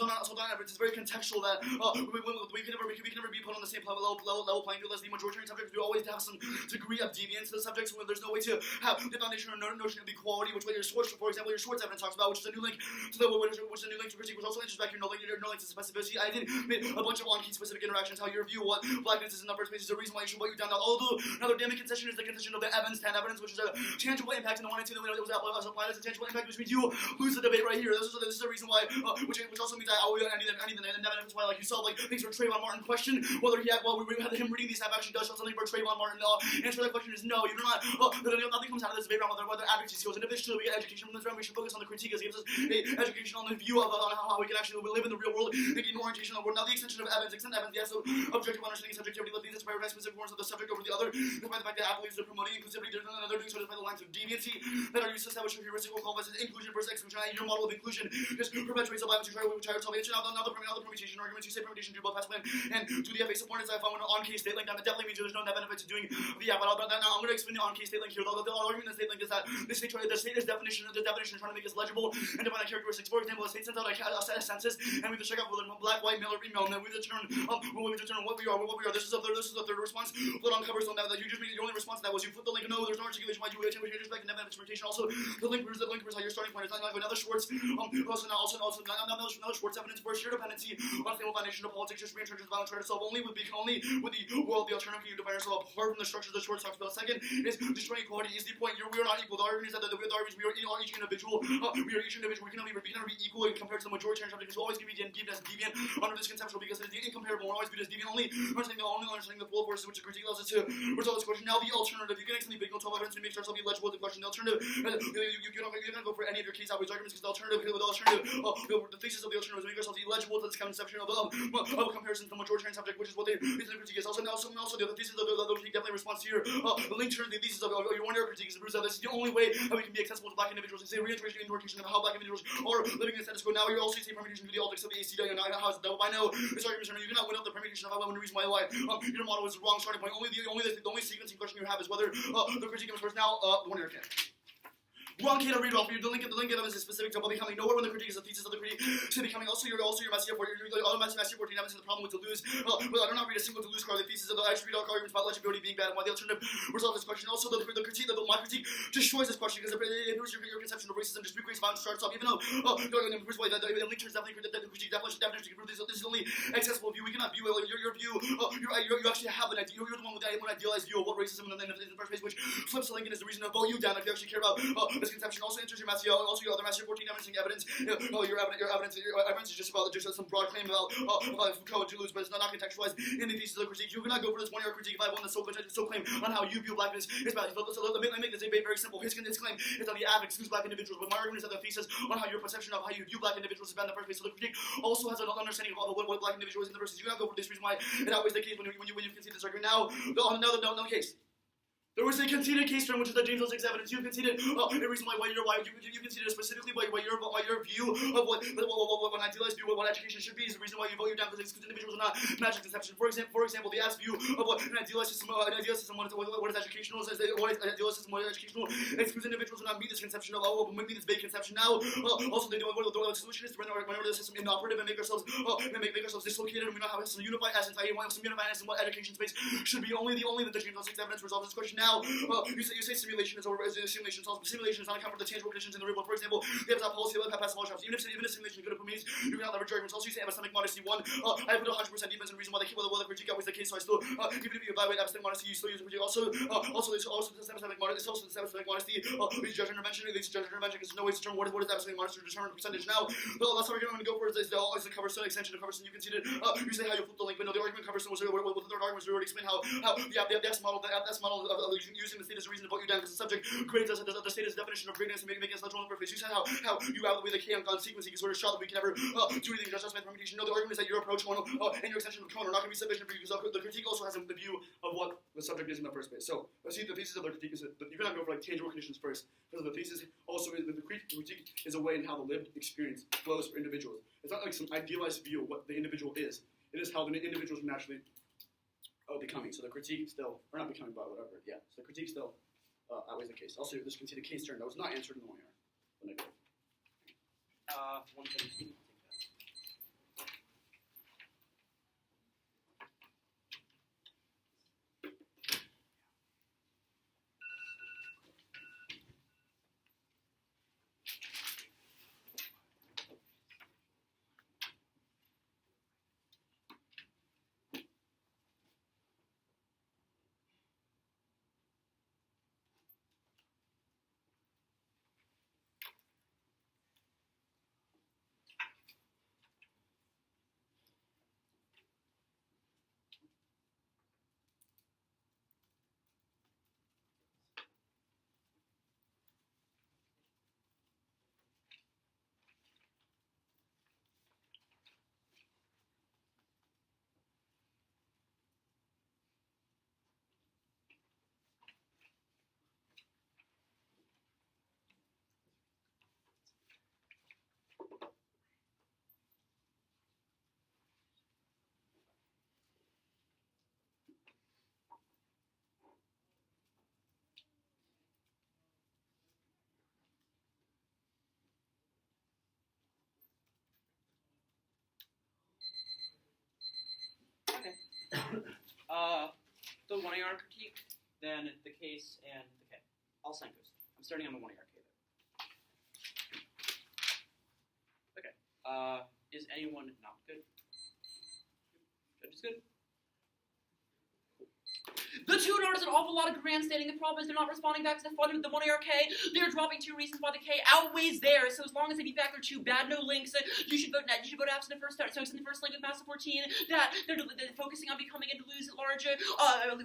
evidence is very contextual that we can never be put on the same level playing field as the majoritarian subject. We always have some degree of deviance to the subject, so there's no way to have the foundation or notion of equality, which way your Schwartz, for example, your Schwartz evidence talks about, which is a new link to the which is a new link to critique, which also enters back your no link to specificity. I did a bunch of on-key specific interactions, how your view what blackness is in the first place is the reason why you should vote you down. Although another damning concession is the concession of the Evans 10 evidence, which is a tangible impact in the 1 and 2 that we know that was applied as a tangible impact, which means you lose the debate right here. This is the reason why, which also means I need the evidence why, like you saw, like things for Trayvon Martin question whether he had we had him reading these have actually does something for Trayvon Martin. Answer to that question is no. You do not. Nothing comes out of this debate around whether advocacy skills. And eventually we get education from this round. We should focus on the critique as it gives us a education on the view of how we can actually live in the real world, making more orientation on the world. Now the extension of Evans, yes, so objective understanding subjectivity leads us to prioritize specific forms of the subject over the other, despite the fact that athletes are promoting inclusivity, they're doing so despite the lines of deviancy that are used to establish a heuristical call as inclusion versus exclusion. Your model of inclusion just perpetuates the violence you try to solve. Now the permutation arguments, you say permutation do both pass plan and do the FA support. If I want an on-case state link, that definitely means there's no net benefit to doing the but now I'm going to explain the on-case state link here. The argument in the state link is that the state is definition is trying to make us legible and define characteristics. For example, the state sends out a set of census, and we have to check out whether black, white, male, or female, and then we determine what we are. This is the third response. Flip uncovers on that you just your only response to that was you flip the link. No, there's no articulation why you would change back in net interpretation. Also, the link proves how your starting point is not like another Schwartz. Also another Schwartz evidence for sheer dependency on stable foundation of politics. Just reintroduce violence try to solve only with the world. The alternative you define yourself apart from the structures that Schwartz talks about. Second is destroying equality is the point. We are not equal. The argument is that we are each individual. We are each individual. We can never be equal compared to the majoritarian subject. It's always going to be deviant under this conceptual because it is incomparable. We're always viewed as deviant. Only understanding the full forces which the critique allows us to resolve this question. Now the alternative. You can extend the big 12 evidence to make yourself be legible with the question. The alternative. You don't go for any of your case outweighs arguments because the alternative. The thesis of the alternative is make yourself illegible to this conception of comparison to the majoritarian subject, which is what the critique is. Also the other thesis of the critique definitely responds to your link to the thesis of your 1 hour critique is the proves that this is the only way that we can be accessible to black individuals. They say reintegration and interpretation of how black individuals are living in the status quo. Now you're also saying permutation to the optics of the ACW. Now how is that? I know this argument is you cannot win out the permutation of one reason why your model is the wrong starting point. The only sequencing question you have is whether the critique comes first. Now 1 hour. Wrong case to read off. The link of evidence is specific to becoming. Nowhere when the critique is a thesis of the critique to becoming. Also your message for all message 14 evidence. The problem with Deleuze. Well, I do not read a single Deleuze card. The thesis of the I should read all arguments about legibility being bad and why the alternative resolve this question. Also, my critique destroys this question because it proves your conception of racism. Just creates violence starts off. Even though the link turns definitely the critique definition can prove this is the only accessible view. We cannot view your view. You actually have an idea. You're the one with an idealized view of what racism in the first place, which flips the link and is the reason to vote you down if you actually care about misconception. Also enters your Matthew. Also your other Matthew 14 evidence. Your evidence is just about some broad claim about Foucault and Deleuze, but it's not contextualized in the thesis of the critique. You cannot go for this one-year critique if I want the sole claim on how you view blackness is bad. So let me make this debate very simple. His claim is that the app excludes black individuals, but my argument is that the thesis on how your perception of how you view black individuals is bad in the first place. So the critique also has an understanding of what black individuals is in the first place. You cannot go for this reason why it outweighs the case when you concede this argument. Now, no case. There was a conceded case term, which is the James 06 evidence. You conceded a reason why you conceded specifically why your view of what an idealized view of what education should be is the reason why you vote you down because excludes individuals are not magic conception. For example, the ass view of what an idealized system what is educational is what is an idealized system what is educational excludes individuals who not meet this conception of meet this vague conception. Now also they do what the solution is to render the system inoperative and make ourselves dislocated and we don't have some unified essence. I want some unified essence in what education space should be only the James 06 evidence resolves this question. Now, you say simulation is over as simulation is not account for the tangible conditions in the real world. For example, they have that policy of passive law shops. Even if simulation is good at means, you cannot leverage arguments. Also, you say epistemic modesty. One, I put 100% defense and reason why they keep the critique always the case. So I still, even if you evaluate epistemic modesty, you still use the critique. Also this epistemic modesty. It's also this epistemic modesty. These judge intervention. These judge intervention because no way to determine what is epistemic modesty to determine the percentage. Now, the last argument I'm going to go for is the cover stone extension of cover stone. You conceded. You say how you flip the link, but no, the argument cover stone was the third argument. We already explained how the S model of using the state as a reason to vote you down because the subject creates the state as a definition of greatness and making us legible in the face. You said how you have the way the K-on sequencing sort of shot that we can never do anything just by permutation. No, the argument is that your approach and your extension of cone are not going to be sufficient for you because the critique also has the view of what the subject is in the first place. So let's see the thesis of the critique is that you cannot go for like tangible conditions first because the thesis also is that the critique is a way in how the lived experience flows for individuals. It's not like some idealized view of what the individual is. It is how the individuals naturally becoming. So the critique still, or not becoming, but whatever. Yeah. So the critique still outweighs the case. Also, this conceded case term that was not answered in the 1 year. The negative. 117. The 1 AR critique, then the case, and the K. All Senkos. I'm starting on the 1 AR K there. Okay. Is anyone not good? Judge is good. The tutor does an awful lot of grandstanding. The problem is they're not responding back to the 1 AR K. They're dropping 2 reasons why the K outweighs theirs. So as long as they beat back their 2 bad no links, you should vote net. You should vote after the first start. So it's in the first link with Massive 14 that they're focusing on becoming and Deleuze at large.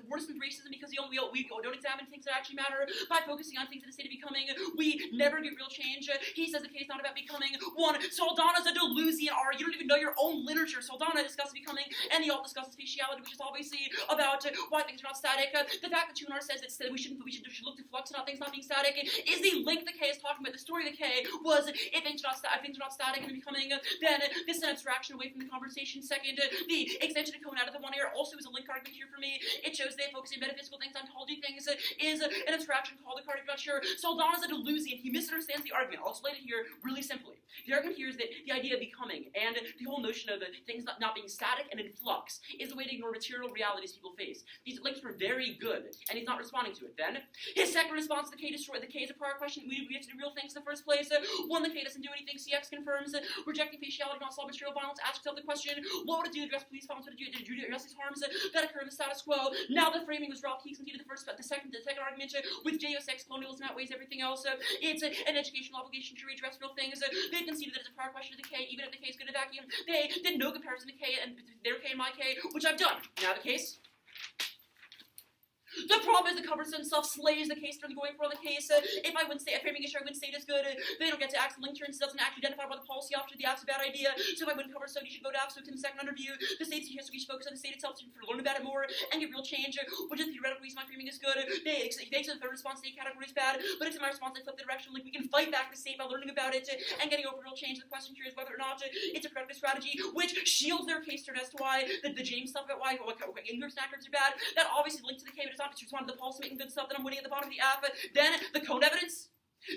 Worse than racism because we don't examine things that actually matter by focusing on things in the state of becoming. We never get real change. He says the K is not about becoming. 1. Saldana's a Deleuzian art. You don't even know your own literature. Saldana discusses becoming, and he all discusses faciality, which is obviously about why things are not static. static. The fact that 2R says that we should look to flux and not things not being static is the link the K is talking about. The story of the K was if things are not static and becoming, then this is an abstraction away from the conversation. Second, the extension of cone out of the one here also is a link argument here for me. It shows that focusing metaphysical things on ontology things is an abstraction called the Cardiac Structure. Saldana's a delusion. He misunderstands the argument. I'll explain it here really simply. The argument here is that the idea of becoming and the whole notion of things not being static and in flux is a way to ignore material realities people face. These links were very good, and he's not responding to it. Then, his second response to the K destroyed. The K is a prior question. We have to do real things in the first place. One, the K doesn't do anything. CX confirms. Rejecting faciality, not solve material violence. Asks himself the question, what would it do to address police violence? What would it do to address these harms that occur in the status quo? Now the framing was dropped. He conceded the second argument with JOSX colonialism outweighs everything else. It's an educational obligation to redress real things. They conceded that it's a prior question to the K, even if the K is good at vacuum. They did no comparison to K and their K and my K, which I've done. Now the case. The problem is the cover itself slays the case they're going for on the case. If I wouldn't say a framing issue, I wouldn't say it is good. They don't get to act. The link turns doesn't actually identify by the policy option. The app's a bad idea. So if I wouldn't cover so you should vote app. So in the second underview, the state's history should focus on the state itself to learn about it more and get real change, which is the theoretical reason my framing is good. They say the third response to the category is bad, but it's in my response I flip the direction. Like we can fight back the state by learning about it and getting over real change. The question here is whether or not it's a predicate strategy which shields their case turn as to why the James stuff about why English standards are bad. That obviously links to the K, but it's not to respond to the policy making good stuff that I'm winning at the bottom of the app. Then the code evidence.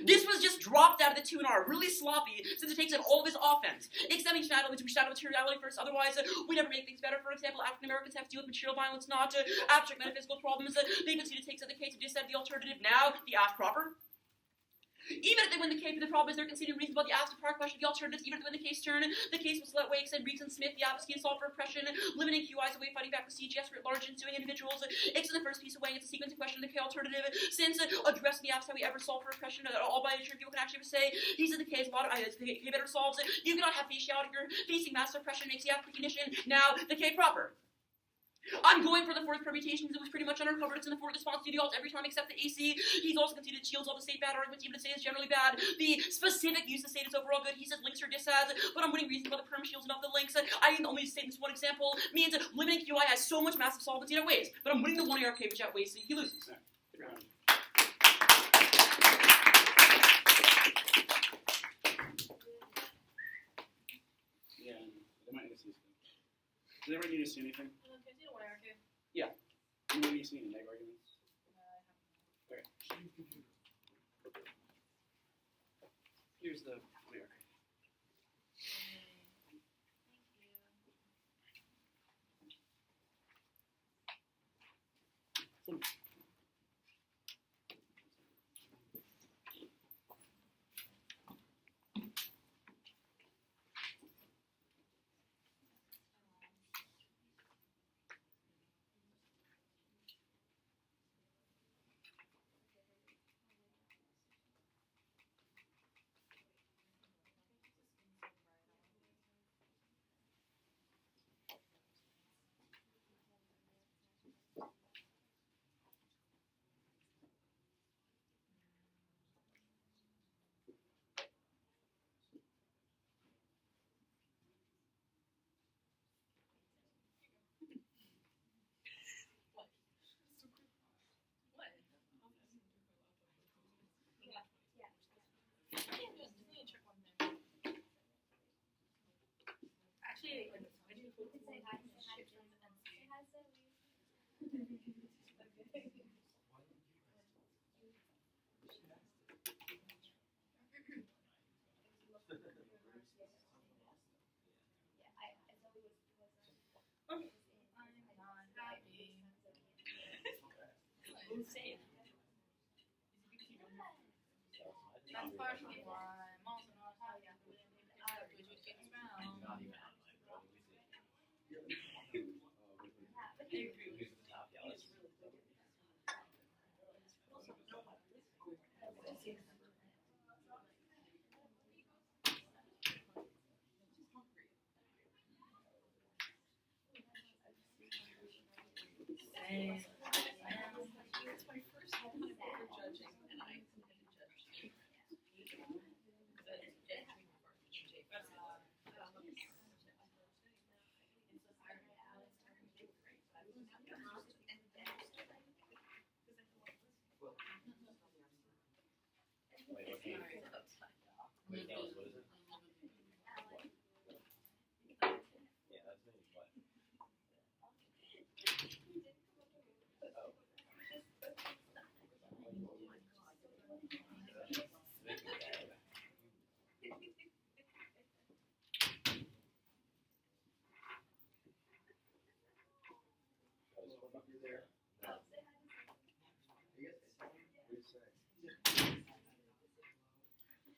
This was just dropped out of the 2R, really sloppy, since it takes in all of his offense. Extending shadow materiality first, otherwise we never make things better. For example, African Americans have to deal with material violence, not abstract metaphysical problems. They conceded takes out the K to dissent the alternative. Now, the app proper. Even if they win the K, the problem is they're conceding reasons about the asked prior question, the alternatives, even if they win the case turn, the case was let Wakes and Reeds and Smith, the app scheme solved for oppression, limiting QIs away, fighting back with CGS for large ensuing individuals. It's in the first piece of Wang, it's a sequence of question of the K alternative. Since addressing the apps how we ever solve for oppression, all by nature people can actually say, these are the K's, a lot of the K better solves it. You cannot have faciality, you're facing mass oppression, makes the app recognition. Now, the K proper. I'm going for the fourth permutation because it was pretty much uncovered. It's in the fourth response to the alt every time except the AC. He's also conceded shields all the state bad arguments, even to say it's generally bad. The specific use of state is overall good. He says links are disads, but I'm winning reasons why the perm shields and not the links. I didn't only state this one example means limiting QI has so much massive solvency it outweighs, but I'm winning the one ARK which outweighs, so he loses. Yeah, they might need to see something. Does everybody need to see anything? Yeah. You need to see any neg arguments? Okay. Here's the clear. That's partially why I'm also not happy with it. I would just get around. It's my first time ever judging, and I submitted judge. Wait, what can you? Wait, tell us, what is it? Yeah, that's me. What?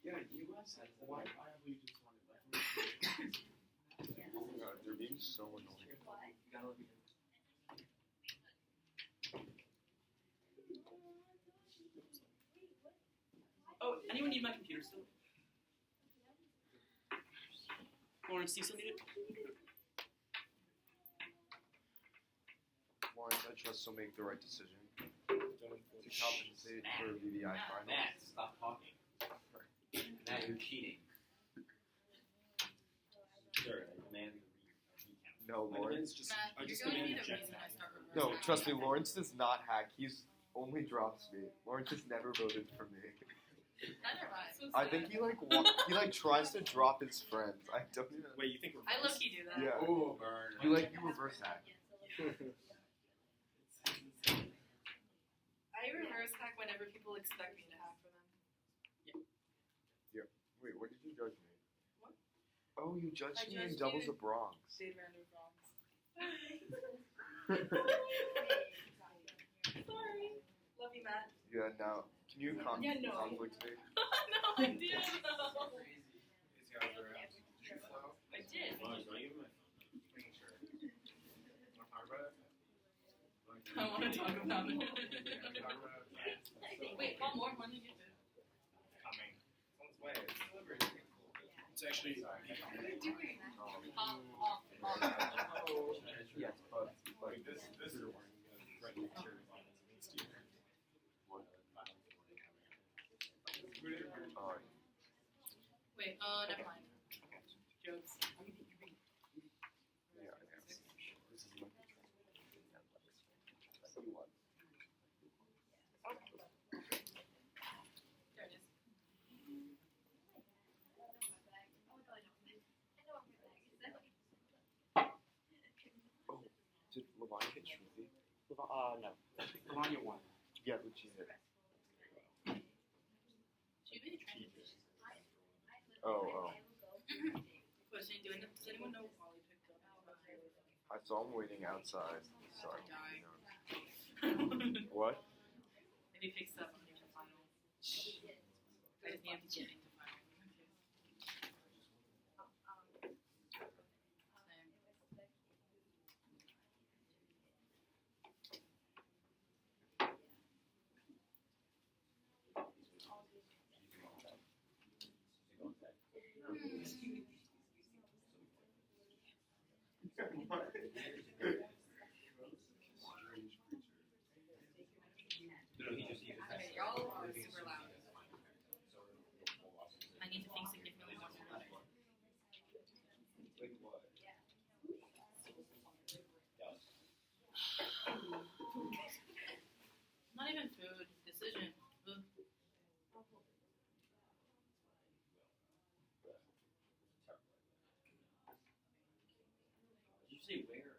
Yeah, you guys said why we just wanted Oh my god, they're being so annoying. You gotta let me know. Oh, anyone need my computer still? Lawrence, do you still need it? Lawrence, I trust he'll make the right decision. To compensate for VBI finals. Matt, stop talking. Matt, you're cheating. Sir, I demand the recount. No, Lawrence. Matt, I you're just going to be demand the a reason I start reversing. No, trust me, Lawrence does not hack. He's only drops me. Lawrence has never voted for me. Neither have I. So I sad. think he tries to drop his friends. I don't even. Wait, you think we're I friends? low-key do that. Yeah. Oh, burn. You reverse hack. I reverse hack whenever people expect me to hack for them. Wait, what did you judge me? What? Oh, you judged I me in judged Doubles you. of Bronx. Dave Vander Bronx. Sorry. Love you, Matt. Yeah, now, can you Yeah, no. conflict me? No, I did. These guys are out. I did. Lawrence, don't give me my phone. Making sure. Wanna talk about it? I want to talk about it. Talk about it. Wait, one more. When did you get it? Coming. It's on its way. It's delivered. It's actually. What are you doing? Off. Yes, but This is right here. Wait, never mind. Jokes. yeah, this is my There it is. Did Levine hit Shruti? No. Melania won. Yeah, but she hit. Oh. Question, does anyone know Wally picked up? I saw him waiting outside. Sorry. Die. What? If he picks up, I'm into final. I just need him to get into final. Okay, y'all are super loud. I need to think significantly more about it. Not even food, decision. Ugh. Did you say where?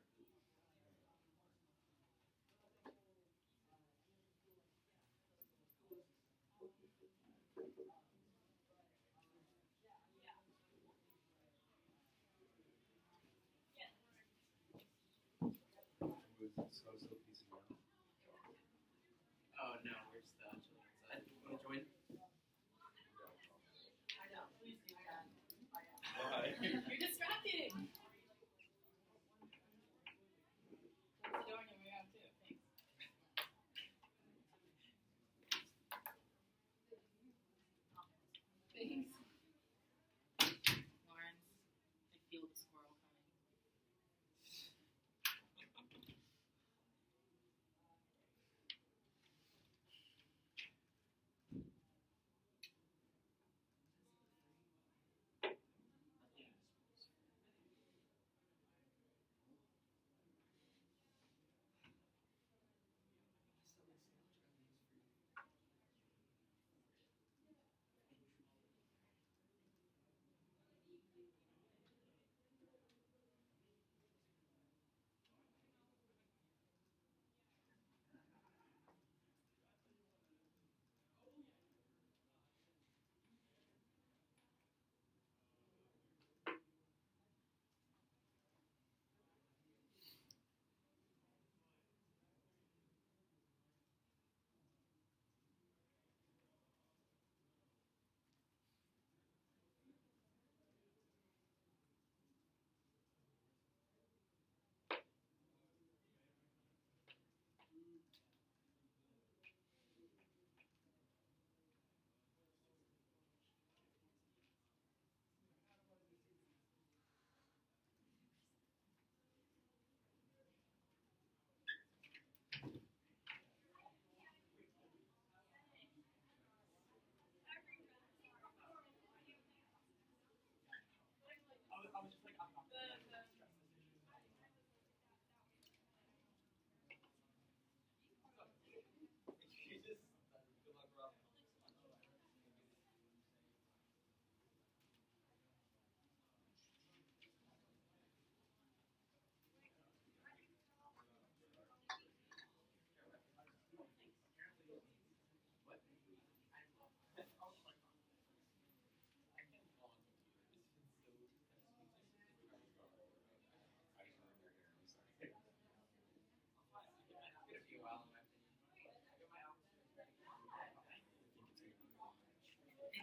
Oh no, where's the children inside? Want to join? I know. Please do that. Why? You're distracting. Close the door on your way out too. Thanks. Thanks. Lawrence, I feel the squirrel coming.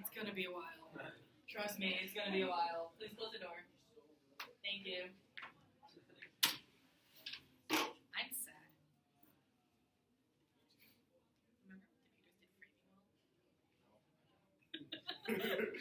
It's gonna be a while. Trust me, it's gonna be a while. Please close the door. Thank you. I'm sad. Remember when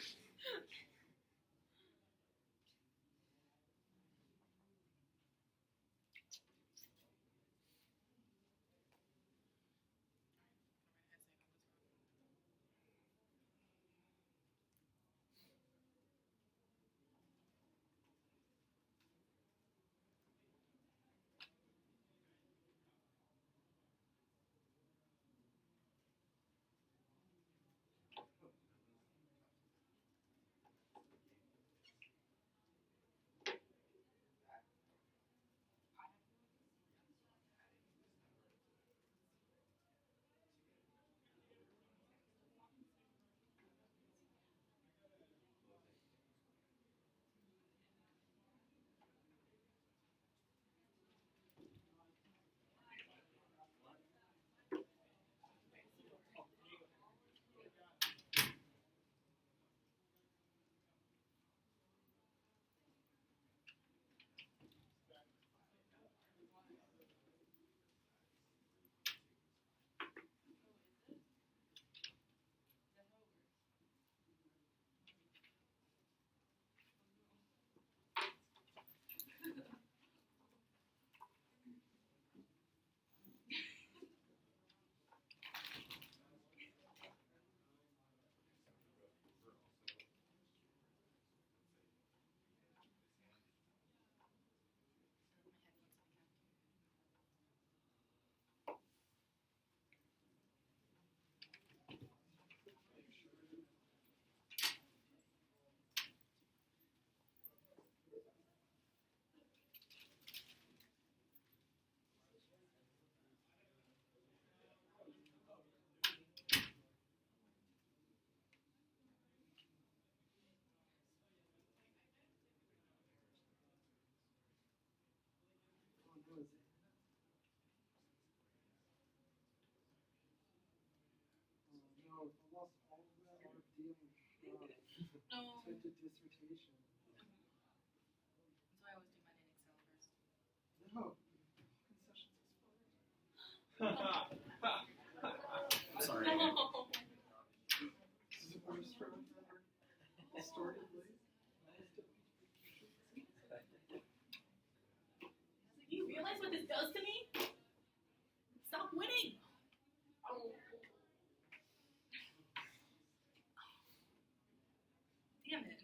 computers did framing well? No, I lost all of that RFD on No. typed a dissertation. So I always do mine in Excel first. No. Concessions expired. I'm sorry. No. This is the worst round ever. Historically. Do you realize what this does to me? Stop winning. Damn it.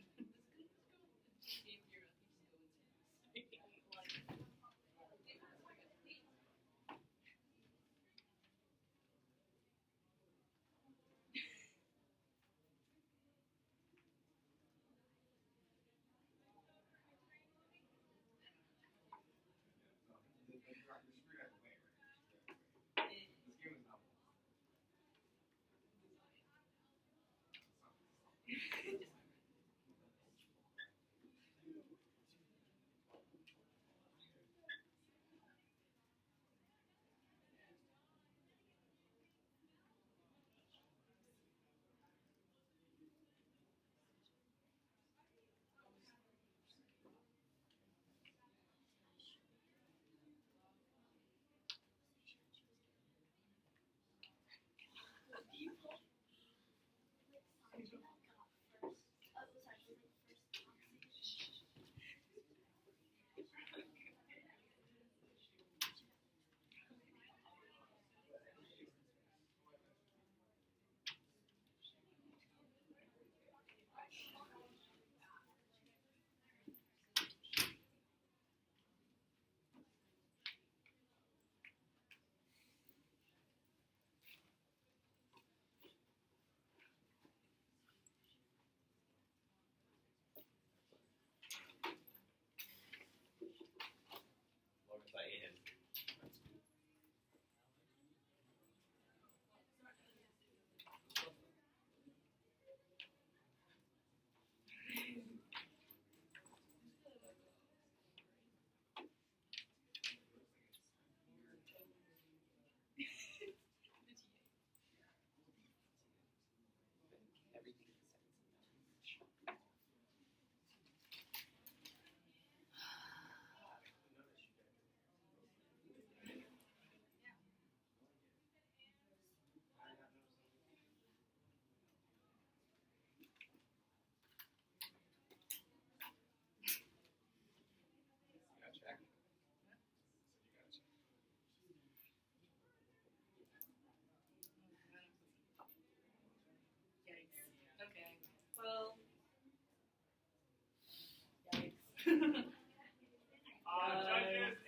Judges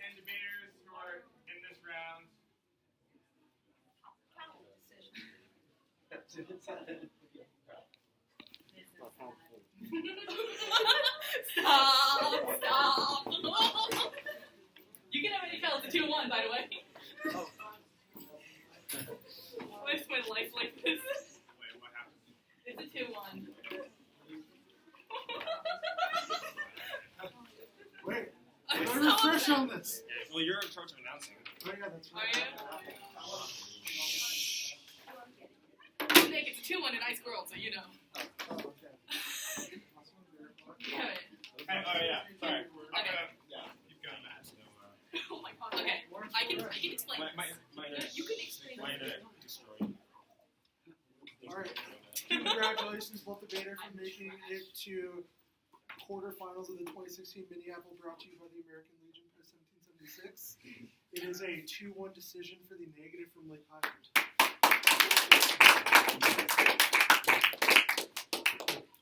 and debaters who are in this round. Stop! You can have any tell it's a 2-1, by the way. Why is my life like this? Wait, what happened? It's a 2-1. Wait, I'm let so me refresh upset. on this. Well, you're in charge of announcing it. Oh yeah, that's Are right. you? Nick, it's a 2-1 in Ice World, so you know. Oh, okay. Damn it. Hey, oh yeah, sorry. I'm Okay. gonna keep going that. So, Oh my god. Okay, I can explain. my You can explain. my internet destroyed. Alright. Congratulations, both debater, for making it to quarterfinals of the 2016 Minneapolis, brought to you by the American Legion post 1776. It is a 2-1 decision for the negative from Lake Highland.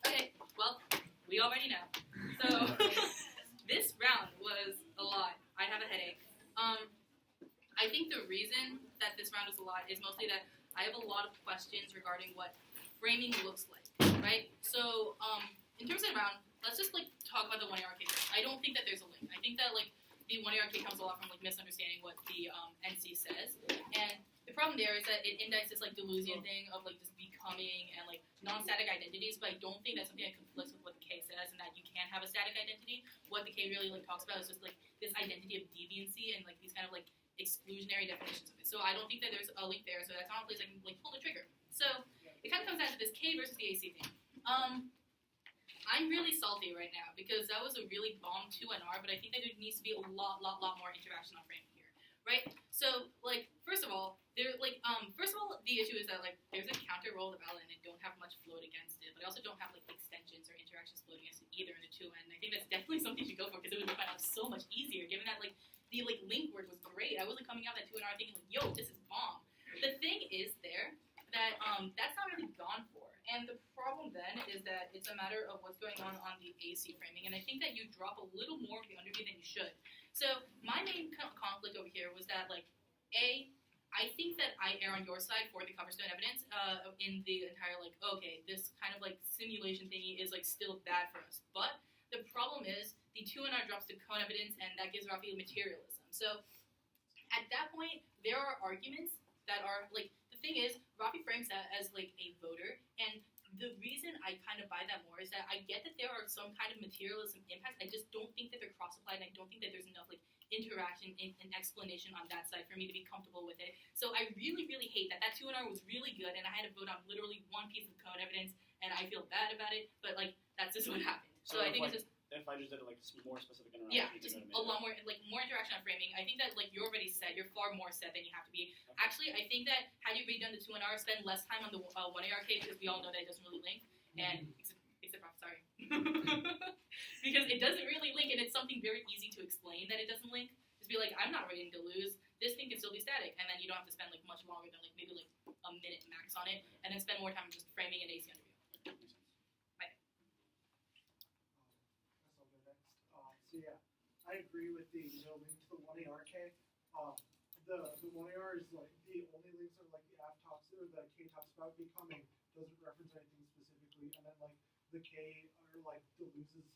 Okay, well, we already know. So, this round was a lot. I have a headache. I think the reason that this round was a lot is mostly that I have a lot of questions regarding what framing looks like, right? So, in terms of the round, let's just, talk about the 1AR case. I don't think that there's a link. I think that, the 1AR case comes a lot from, misunderstanding what the NC says. And the problem there is that it indexes, Deleuzian thing of, just becoming and, non-static identities, but I don't think that's something that conflicts with what the K says and that you can't have a static identity. What the K really, talks about is just, this identity of deviancy and, these kind of, exclusionary definitions of it. So I don't think that there's a link there, so that's not a place I can, pull the trigger. So it kind of comes down to this K versus the AC thing. I'm really salty right now because that was a really bomb 2NR, but I think that there needs to be a lot more interaction on framing here, right? So, first of all, the issue is that, there's a counter roll of the ballot and I don't have much float against it, but I also don't have, extensions or interactions float against it either in the 2N, and I think that's definitely something to go for because it would make my life so much easier, given that, the, link word was great. I wasn't coming out that 2NR thinking, yo, this is bomb. The thing is there that, that's not really gone for. And the problem then is that it's a matter of what's going on the AC framing, and I think that you drop a little more of the underview than you should. So my main conflict over here was that, I think that I err on your side for the coverstone evidence in the entire, okay, this kind of, simulation thingy is, still bad for us. But the problem is the 2NR drops the cone evidence, and that gives Raffi materialism. So at that point, there are arguments that are, the thing is, Raffi frames that as, a voter, and the reason I kind of buy that more is that I get that there are some kind of materialism impacts. I just don't think that they're cross-applied, and I don't think that there's enough, interaction and explanation on that side for me to be comfortable with it. So I really, really hate that. That 2NR was really good, and I had to vote on literally one piece of code evidence, and I feel bad about it, but, that's just what happened. So I think it's just... If I just did more specific interaction. Yeah, just a lot more, more interaction on framing. I think that, you already said, you're far more set than you have to be. Okay. Actually, I think that had you redone the 2NR, spend less time on the 1AR case because we all know that it doesn't really link. And, except Rob, sorry. Because it doesn't really link, and it's something very easy to explain that it doesn't link. Just be like, I'm not ready to lose. This thing can still be static, and then you don't have to spend, much longer than, maybe, a minute max on it, and then spend more time just framing and AC underview. So yeah, I agree with the link to the 1ARK. The 1AR is the only links are the F talks or the K talks about becoming doesn't reference anything specifically, and then the K or Deleuze's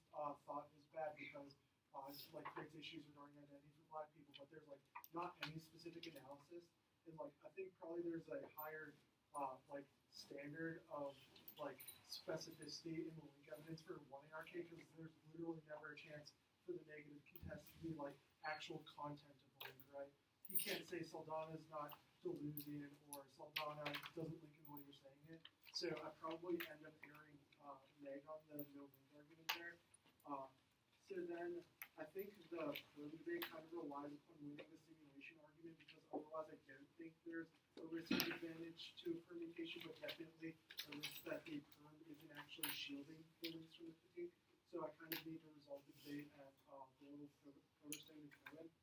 thought is bad because it creates issues regarding identity for Black people, but there's not any specific analysis, and I think probably there's a higher standard of specificity in the link evidence for 1ARK because there's literally never a chance for the negative contest to be actual content of the link, right? You can't say Saldana is not Deleuzian or Saldana doesn't link in the way you're saying it. So I probably end up erring neg on the no link argument there. So then I think the perm debate kind of relies upon winning the simulation argument because otherwise I don't think there's a risk of advantage to a permutation, but definitely a risk that the perm isn't actually shielding the links from the critique. So I kind of need to resolve the debate at the little overstanding comment.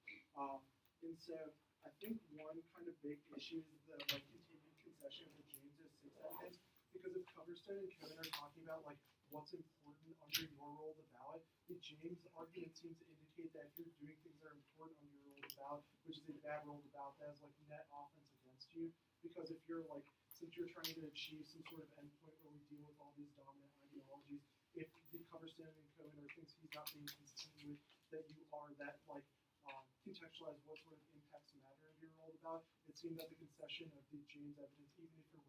And so I think one kind of big issue is the continued concession of the James's 6 evidence because if Coverstone and Cohen are talking about what's important under your role of the ballot. The James argument seems to indicate that if you're doing things that are important under your role of the ballot, which is a bad role of the ballot, that has like net offense against you. Because if you're like, since you're trying to achieve some sort of endpoint where we deal with all these dominant ideologies, if the Coverstone and Cohen are things he's not being consistent with, that you are that like contextualize what sort of impacts matter in your role of the ballot, it seemed that the concession of the James evidence, even if you're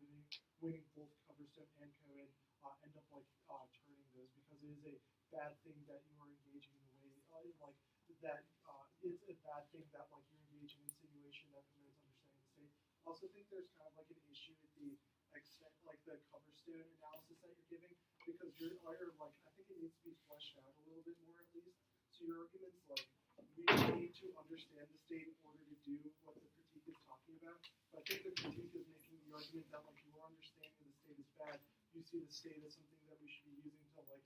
winning both Coverstone and Cohen, end up like turning those, because it is a bad thing that you are engaging in the way like that. It's a bad thing that like you're engaging in insinuation that promotes understanding the state. I also think there's kind of like an issue with the extent, like the Coverstone analysis that you're giving, because you're like, I think it needs to be fleshed out a little bit more at least. So your argument's like, we need to understand the state in order to do what the critique is talking about. But I think the critique is making the argument that like your understanding of the state is bad. You see the state as something that we should be using to like,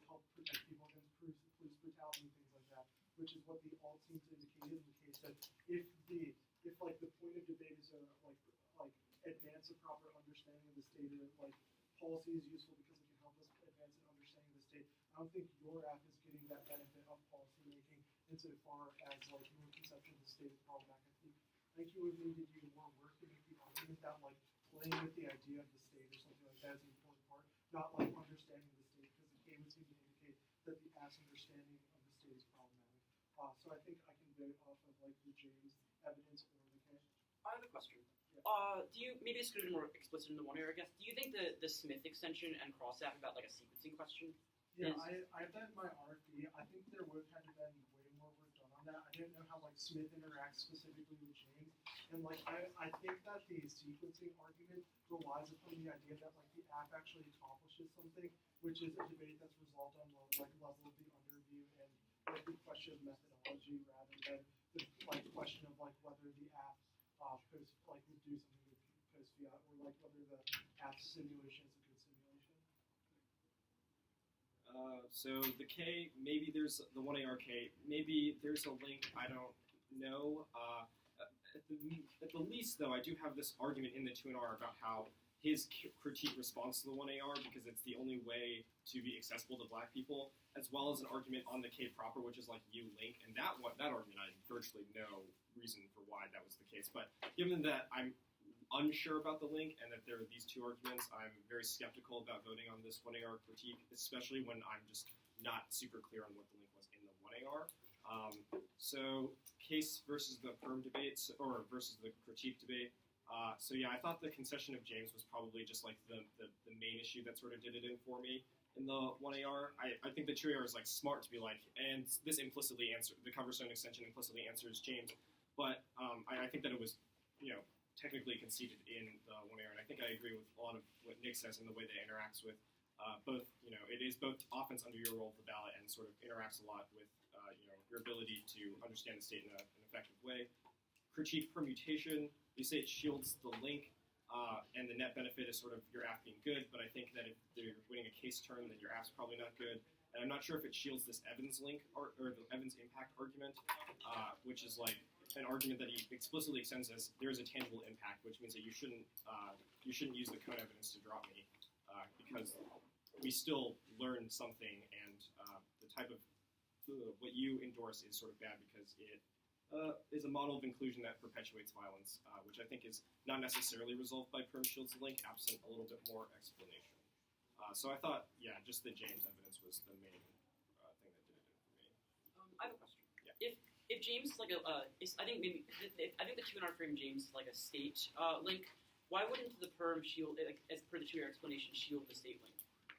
help protect people against police brutality and things like that, which is what the alt seems to indicate is the case. That if like the point of debate is like advance a proper understanding of the state, or like policy is useful because it can help us advance an understanding of the state, I don't think your app is getting that benefit of policy making insofar as like your conception of the state is problematic. I think you would need to do more work to make the argument that like playing with the idea of the state or something like that is an important part, not like understanding the state, because the game would seem to indicate that the app's understanding of the state is problematic. So I think I can vote off of like the James evidence or the case. I have a question. Yeah. Do you, maybe this could have been more explicit in the one area, I guess. Do you think the Smith extension and cross-app about like a sequencing question? Yeah, I have that in my RFP. I think there would have been way more work done on that. I didn't know how like Smith interacts specifically with James, and like I think that the sequencing argument relies upon the idea that like the app actually accomplishes something, which is a debate that's resolved on the like level of the underview and like the question of methodology rather than the like question of like whether the app post like would do something with post fiat, or like whether the app simulation is a good simulation. So the K, maybe there's the 1ARK, maybe there's a link, I don't know. At the least, though, I do have this argument in the 2NR about how his critique responds to the 1AR because it's the only way to be accessible to black people, as well as an argument on the K proper, which is like link, and that argument I had virtually no reason for why that was the case. But given that I'm unsure about the link and that there are these two arguments, I'm very skeptical about voting on this 1AR critique, especially when I'm just not super clear on what the link was in the 1AR. So case versus the affirm debates, or versus the critique debate. So yeah, I thought the concession of James was probably just like the main issue that sort of did it in for me in the 1AR. I think the 2AR is like smart to be like, and this implicitly answers, the Coverstone extension implicitly answers James, but I think that it was, technically conceded in the 1AR, and I think I agree with a lot of what Nick says in the way that it interacts with both, it is both offense under your role of the ballot and sort of interacts a lot with, your ability to understand the state in an effective way. Critique permutation, you say it shields the link, and the net benefit is sort of your app being good, but I think that if you're winning a case turn, then your app's probably not good. And I'm not sure if it shields this Evans link, or the Evans impact argument, which is like an argument that he explicitly extends as there is a tangible impact, which means that you shouldn't use the code evidence to drop me, because we still learn something, and the type of what you endorse is sort of bad because it is a model of inclusion that perpetuates violence, which I think is not necessarily resolved by perm shields the link, absent a little bit more explanation. So I thought, yeah, just the James evidence was the main thing that did it for me. I have a question. Yeah. If James is like I think the 2NR frame James is like a state link, why wouldn't the perm shield, like, as per the 2AR explanation, shield the state link?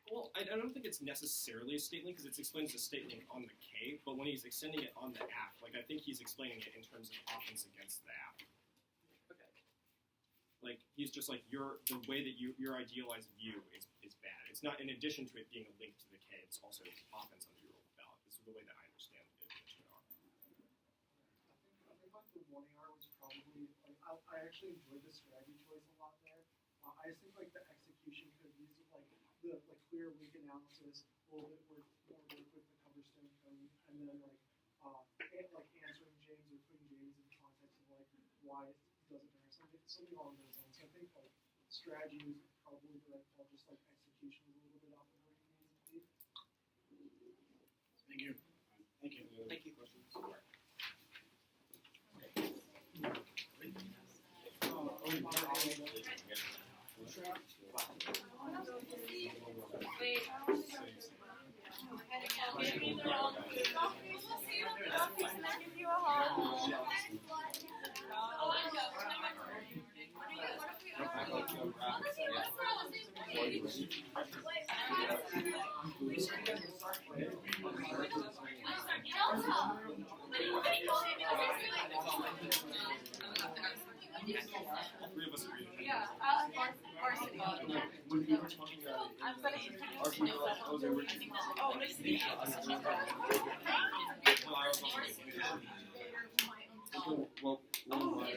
Well, I don't think it's necessarily a state link because it explains the state link on the K, but when he's extending it on the app, like I think he's explaining it in terms of offense against the app. Okay. Like he's just like the way that your idealized view is bad. It's not in addition to it being a link to the K, it's also offense under your role of ballot. This is the way that I understand it. I think like the 1AR was probably like I actually enjoyed the strategy choice a lot there. I just think like the execution could use like the clear link analysis, a little bit more work with the Coverstone code, and then like answering James or putting James in the context of like why it doesn't matter, something along those lines. So I think like strategy is probably the right call, just like execution is a little bit off of where you need. Thank you. Thank you. Thank you. All three of us agree. Yeah, varsity. I'm studying international. Oh, nice to meet you. Well, I was also Well, oh my yeah,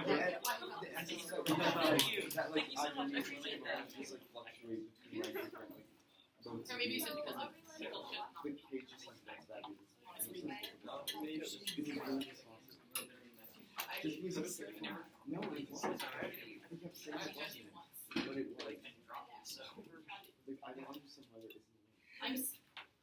god. Thank you so much. I appreciate that. Just like fluctuate between like different like. Or maybe you said because of people shit. The cage just has next that just because it's no, it wasn't. I think I'm saying it wasn't, but it was. Like, I don't understand why there isn't.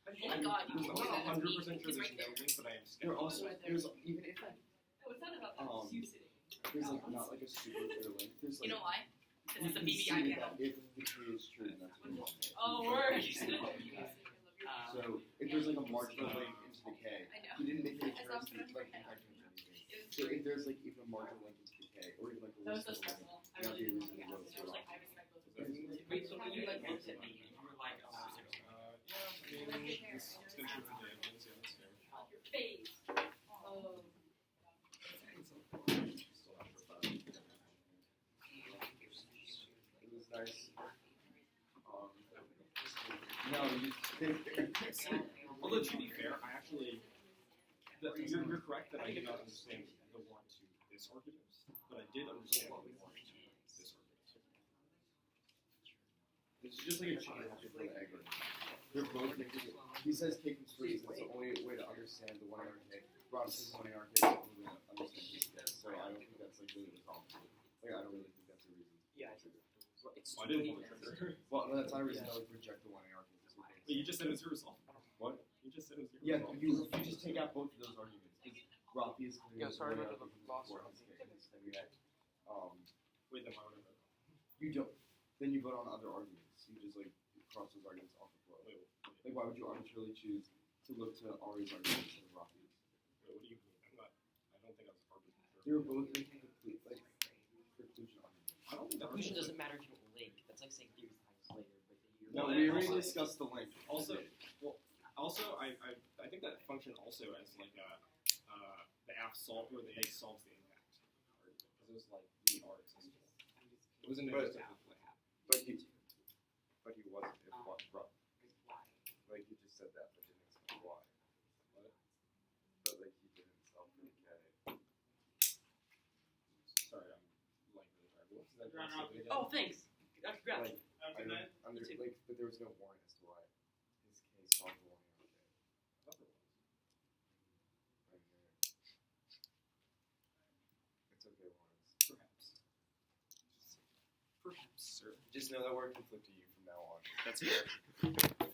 Oh my god, you I'm not 100% sure It's there's right no there. link, but I am There skeptical. also there's even if like No, it's not about you sitting. there's like not like a super clear link. There's like You know why? you Because it's a can see BBI that panel. if the tree is true, then that's what it is. Oh, word. So if there's like a marginal link into the K, I know. he didn't make any terms like impact on anything. So if there's like even a marginal link into the K, or even like a That was so list of stressful. I not really the didn't reason want to to go ask. so I was like, I respect both of you. Wait, so when you like looked at me, you were like, Yeah, I mean, it's been true for the evidence, yeah, that's fair. Your face. Oh. it was nice. No, you Although to be fair, I actually, you're correct that I did not understand the one to this argument, but I did understand the one to this argument. It's just like a chain for the egg. They're both making it. He says K conspiracy is the only way to understand the one arcade. Rob says one arcade is the only way to understand this guy. So I don't think that's like really the problem. Like I don't really think that's a reason. yeah, it's I didn't want to trigger. Well, no, that's not a reason to like reject the one arcade. But you just said it was your result. What? You just said it was your Yeah, result. you just take out both of those arguments. Raffi is clearly Yeah, sorry the about the loss. for his case. And we had, Wait, then why would I vote? you don't. Then you vote on other arguments. You just like cross those arguments off the floor. Wait, Like, why would you arbitrarily choose to look to Ari's argument instead of Raffi's? what do you mean? I don't think I was part of it. They were both making complete like conclusion arguments. I don't think that Conclusion doesn't matter if you don't link. That's like saying theories times later, but then No, Well, we and already also- discussed the link. Also, I think that function also as like the app solve or the egg solves the impact because it was like the R existed. It wasn't But- just a flip. But he wasn't. It was rough. Like he just said that, but didn't explain why. What? But like he didn't solve the K. Sorry, I'm like really tired. What was that? You're on Say it again? Oh, thanks. Congrats. Like, Have a good night. like, but there was no warrant as to why his K solved the one arcade. I thought there was. Right here. It's okay, Lawrence. Perhaps. Perhaps, sir. Just know that we're conflicting you from now on. That's fair.